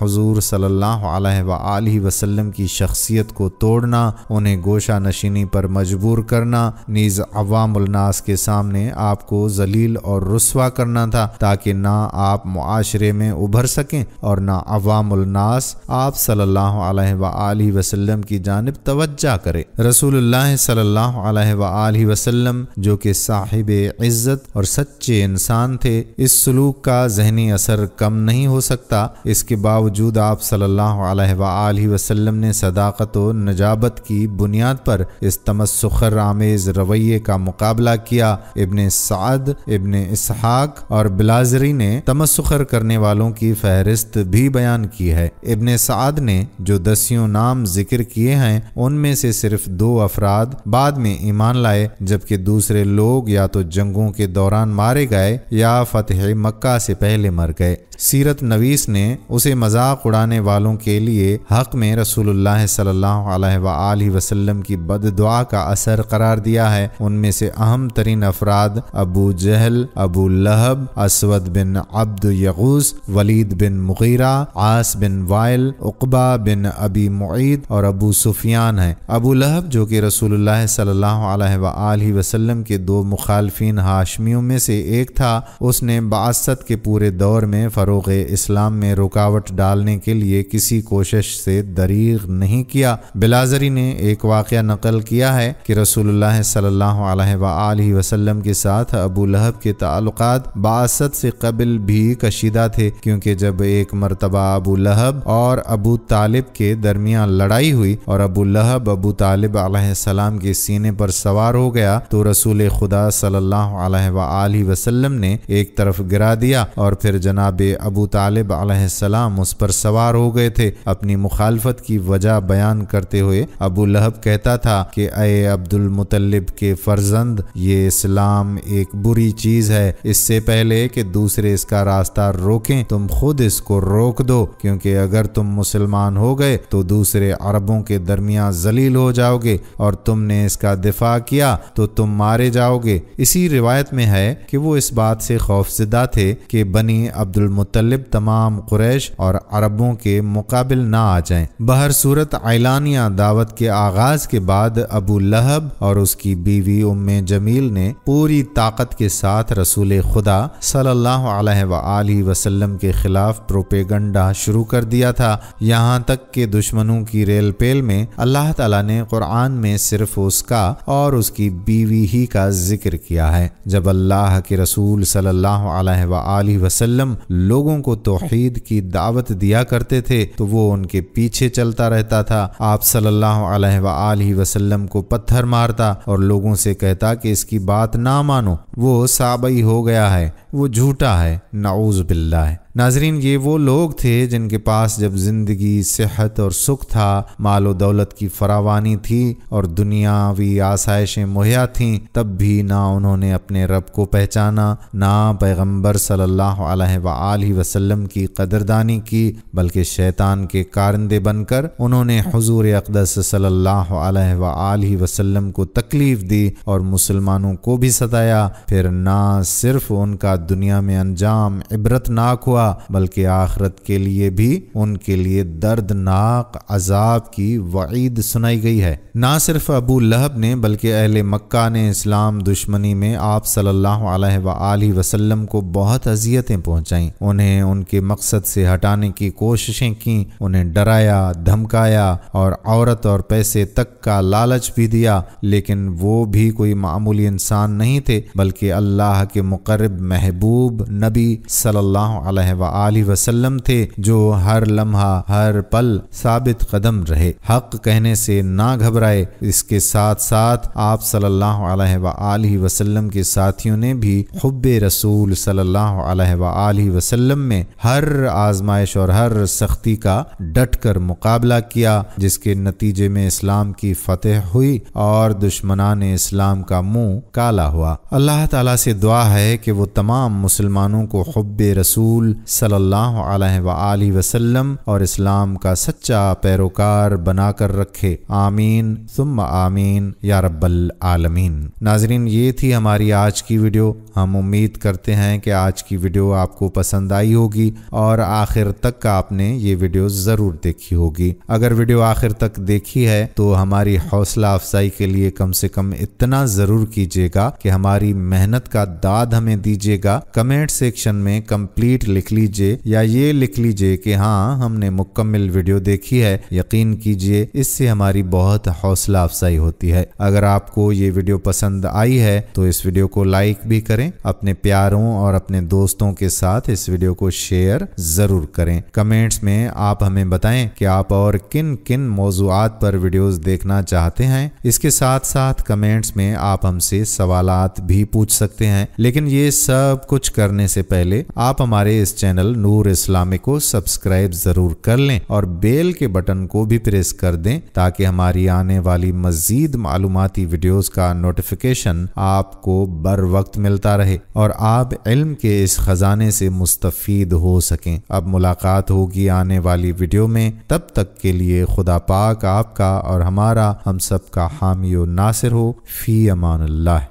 حضور صلی اللہ علیہ وآلہ وسلم کی شخصیت کو توڑنا، انہیں گوشہ نشینی پر مجبور کرنا، نیز عوام الناس کے سامنے آپ کو ذلیل اور رسوا کرنا تھا تاکہ نہ آپ معاشرے میں ابھر سکیں اور نہ عوام الناس آپ صلی اللہ علیہ وآلہ وسلم کی جانب توجہ کرے۔ رسول اللہ صلی اللہ علیہ وآلہ وسلم جو کہ صاحب عزت اور سچے انسان تھے، اس سلوک کا ذہنی اثر کم نہیں ہو سکتا۔ اس کے باوجود آپ صلی اللہ علیہ وآلہ وسلم نے صداقت و نجابت کی بنیاد پر اس تمسخر آمیز رویے کا مقابلہ کیا۔ ابن سعد، ابن اسحاق اور بلازری نے تمسخر کرنے والوں کی فہرست بھی بیان کی ہے۔ ابن سعد نے جو 10 نام ذکر کیے ہیں ان میں سے صرف 2 افراد بعد میں ایمان لائے، جبکہ دوسرے لوگ یا تو جنگوں کے دوران مارے گئے یا فتح مکہ سے پہلے مر گئے۔ سیرت نویس نے اسے مذاق اڑانے والوں کے لیے حق میں رسول اللہ صلی اللہ علیہ وآلہ وسلم کی بد دعا کا اثر قرار دیا ہے۔ ان میں سے اہم ترین افراد ابو جہل، ابو لہب، اسود بن عبد یغوث، ولید بن مغیرہ، عاص بن وائل، عقبہ بن ابی معید اور ابو سفیان ہیں۔ ابو لہب جو کہ رسول اللہ صلی اللہ علیہ وآلہ وسلم کے 2 مخالفین ہاشمیوں میں سے ایک تھا، اس نے بعثت کے پورے دور میں فروغ فروغ اسلام میں رکاوٹ ڈالنے کے لیے کسی کوشش سے دریغ نہیں کیا۔ بلازری نے ایک واقعہ نقل کیا ہے کہ رسول اللہ صلی اللہ علیہ وآلہ وسلم کے ساتھ ابو لہب کے تعلقات بعثت سے قبل بھی کشیدہ تھے، کیونکہ جب ایک مرتبہ ابو لہب اور ابو طالب کے درمیان لڑائی ہوئی اور ابو لہب ابو طالب علیہ السلام کے سینے پر سوار ہو گیا تو رسول خدا صلی اللہ علیہ وآلہ وسلم نے ایک طرف گرا دیا اور پھر جناب ابو طالب علیہ السلام اس پر سوار ہو گئے تھے۔ اپنی مخالفت کی وجہ بیان کرتے ہوئے ابو لہب کہتا تھا کہ اے عبد المطلب کے فرزند، یہ اسلام ایک بری چیز ہے، اس سے پہلے کہ دوسرے اس کا راستہ روکیں تم خود اس کو روک دو، کیونکہ اگر تم مسلمان ہو گئے تو دوسرے عربوں کے درمیان ذلیل ہو جاؤ گے، اور تم نے اس کا دفاع کیا تو تم مارے جاؤ گے۔ اسی روایت میں ہے کہ وہ اس بات سے خوفزدہ تھے کہ بنی عبد المطلب تمام قریش اور عربوں کے مقابل نہ آ جائیں۔ بہرصورت اعلانیہ دعوت کے آغاز کے بعد ابو لہب اور اس کی بیوی ام جمیل نے پوری طاقت کے ساتھ رسول خدا صلی اللہ علیہ وآلہ وسلم کے خلاف پروپیگنڈا شروع کر دیا تھا، یہاں تک کہ دشمنوں کی ریل پیل میں اللہ تعالیٰ نے قرآن میں صرف اس کا اور اس کی بیوی ہی کا ذکر کیا ہے۔ جب اللہ کے رسول صلی اللہ علیہ وآلہ وسلم لوگوں کو توحید کی دعوت دیا کرتے تھے تو وہ ان کے پیچھے چلتا رہتا تھا۔ آپ صلی اللہ علیہ وآلہ وسلم کو پتھر مارتا اور لوگوں سے کہتا کہ اس کی بات نہ مانو، وہ صابئی ہو گیا ہے، وہ جھوٹا ہے، نعوذ باللہ۔ ناظرین، یہ وہ لوگ تھے جن کے پاس جب زندگی، صحت اور سکھ تھا، مال و دولت کی فراوانی تھی اور دنیاوی آسائشیں مہیا تھیں، تب بھی نہ انہوں نے اپنے رب کو پہچانا، نہ پیغمبر صلی اللہ علیہ وآلہ وسلم کی قدردانی کی، بلکہ شیطان کے کارندے بن کر انہوں نے حضور اقدس صلی اللہ علیہ وآلہ وسلم کو تکلیف دی اور مسلمانوں کو بھی ستایا۔ پھر نہ صرف ان کا دنیا میں انجام عبرتناک ہوا بلکہ آخرت کے لیے بھی ان کے لیے دردناک عذاب کی وعید سنائی گئی ہے۔ نہ صرف ابو لہب نے بلکہ اہل مکہ نے اسلام دشمنی میں آپ صلی اللہ علیہ وآلہ وسلم کو بہت اذیتیں پہنچائیں، انہیں ان کے مقصد سے ہٹانے کی کوششیں کیں، انہیں ڈرایا، دھمکایا اور عورت اور پیسے تک کا لالچ بھی دیا، لیکن وہ بھی کوئی معمولی انسان نہیں تھے بلکہ اللہ کے مقرب محبوب نبی صلی اللہ علیہ وآلہ وسلم تھے، جو ہر لمحہ ہر پل ثابت قدم رہے، حق کہنے سے نہ گھبرائے۔ اس کے ساتھ ساتھ آپ صلی اللہ علیہ وآلہ وسلم کے ساتھیوں نے بھی حب رسول صلی اللہ علیہ وآلہ وسلم میں ہر آزمائش اور ہر سختی کا ڈٹ کر مقابلہ کیا، جس کے نتیجے میں اسلام کی فتح ہوئی اور دشمنان اسلام کا منہ کالا ہوا۔ اللہ تعالیٰ سے دعا ہے کہ وہ تمام مسلمانوں کو حب رسول صلی اللہ علیہ وآلہ وسلم اور اسلام کا سچا پیروکار بنا کر رکھے، آمین ثم آمین یا رب العالمین۔ ناظرین، یہ تھی ہماری آج کی ویڈیو۔ ہم امید کرتے ہیں کہ آج کی ویڈیو آپ کو پسند آئی ہوگی اور آخر تک آپ نے یہ ویڈیو ضرور دیکھی ہوگی۔ اگر ویڈیو آخر تک دیکھی ہے تو ہماری حوصلہ افزائی کے لیے کم سے کم اتنا ضرور کیجیے گا کہ ہماری محنت کا داد ہمیں دیجیے گا۔ کمنٹ سیکشن میں کمپلیٹ لکھ لیجئے یا یہ لکھ لیجئے کہ ہاں ہم نے مکمل ویڈیو دیکھی ہے۔ یقین کیجئے اس سے ہماری بہت حوصلہ افزائی ہوتی ہے۔ اگر آپ کو یہ ویڈیو پسند آئی ہے تو اس ویڈیو کو لائک بھی کریں، اپنے پیاروں اور اپنے دوستوں کے ساتھ اس ویڈیو کو شیئر ضرور کریں۔ کمنٹس میں آپ ہمیں بتائیں کہ آپ اور کن کن موضوعات پر ویڈیوز دیکھنا چاہتے ہیں۔ اس کے ساتھ ساتھ کمنٹس میں آپ ہم سے سوالات بھی پوچھ سکتے ہیں، لیکن یہ سب کچھ کرنے سے پہلے آپ ہمارے اس چینل نور اسلامک کو سبسکرائب ضرور کر لیں اور بیل کے بٹن کو بھی پریس کر دیں تاکہ ہماری آنے والی مزید معلوماتی ویڈیوز کا نوٹیفیکیشن آپ کو بر وقت ملتا رہے اور آپ علم کے اس خزانے سے مستفید ہو سکیں۔ اب ملاقات ہوگی آنے والی ویڈیو میں، تب تک کے لیے خدا پاک آپ کا اور ہمارا ہم سب کا حامی و ناصر ہو۔ فی امان اللہ۔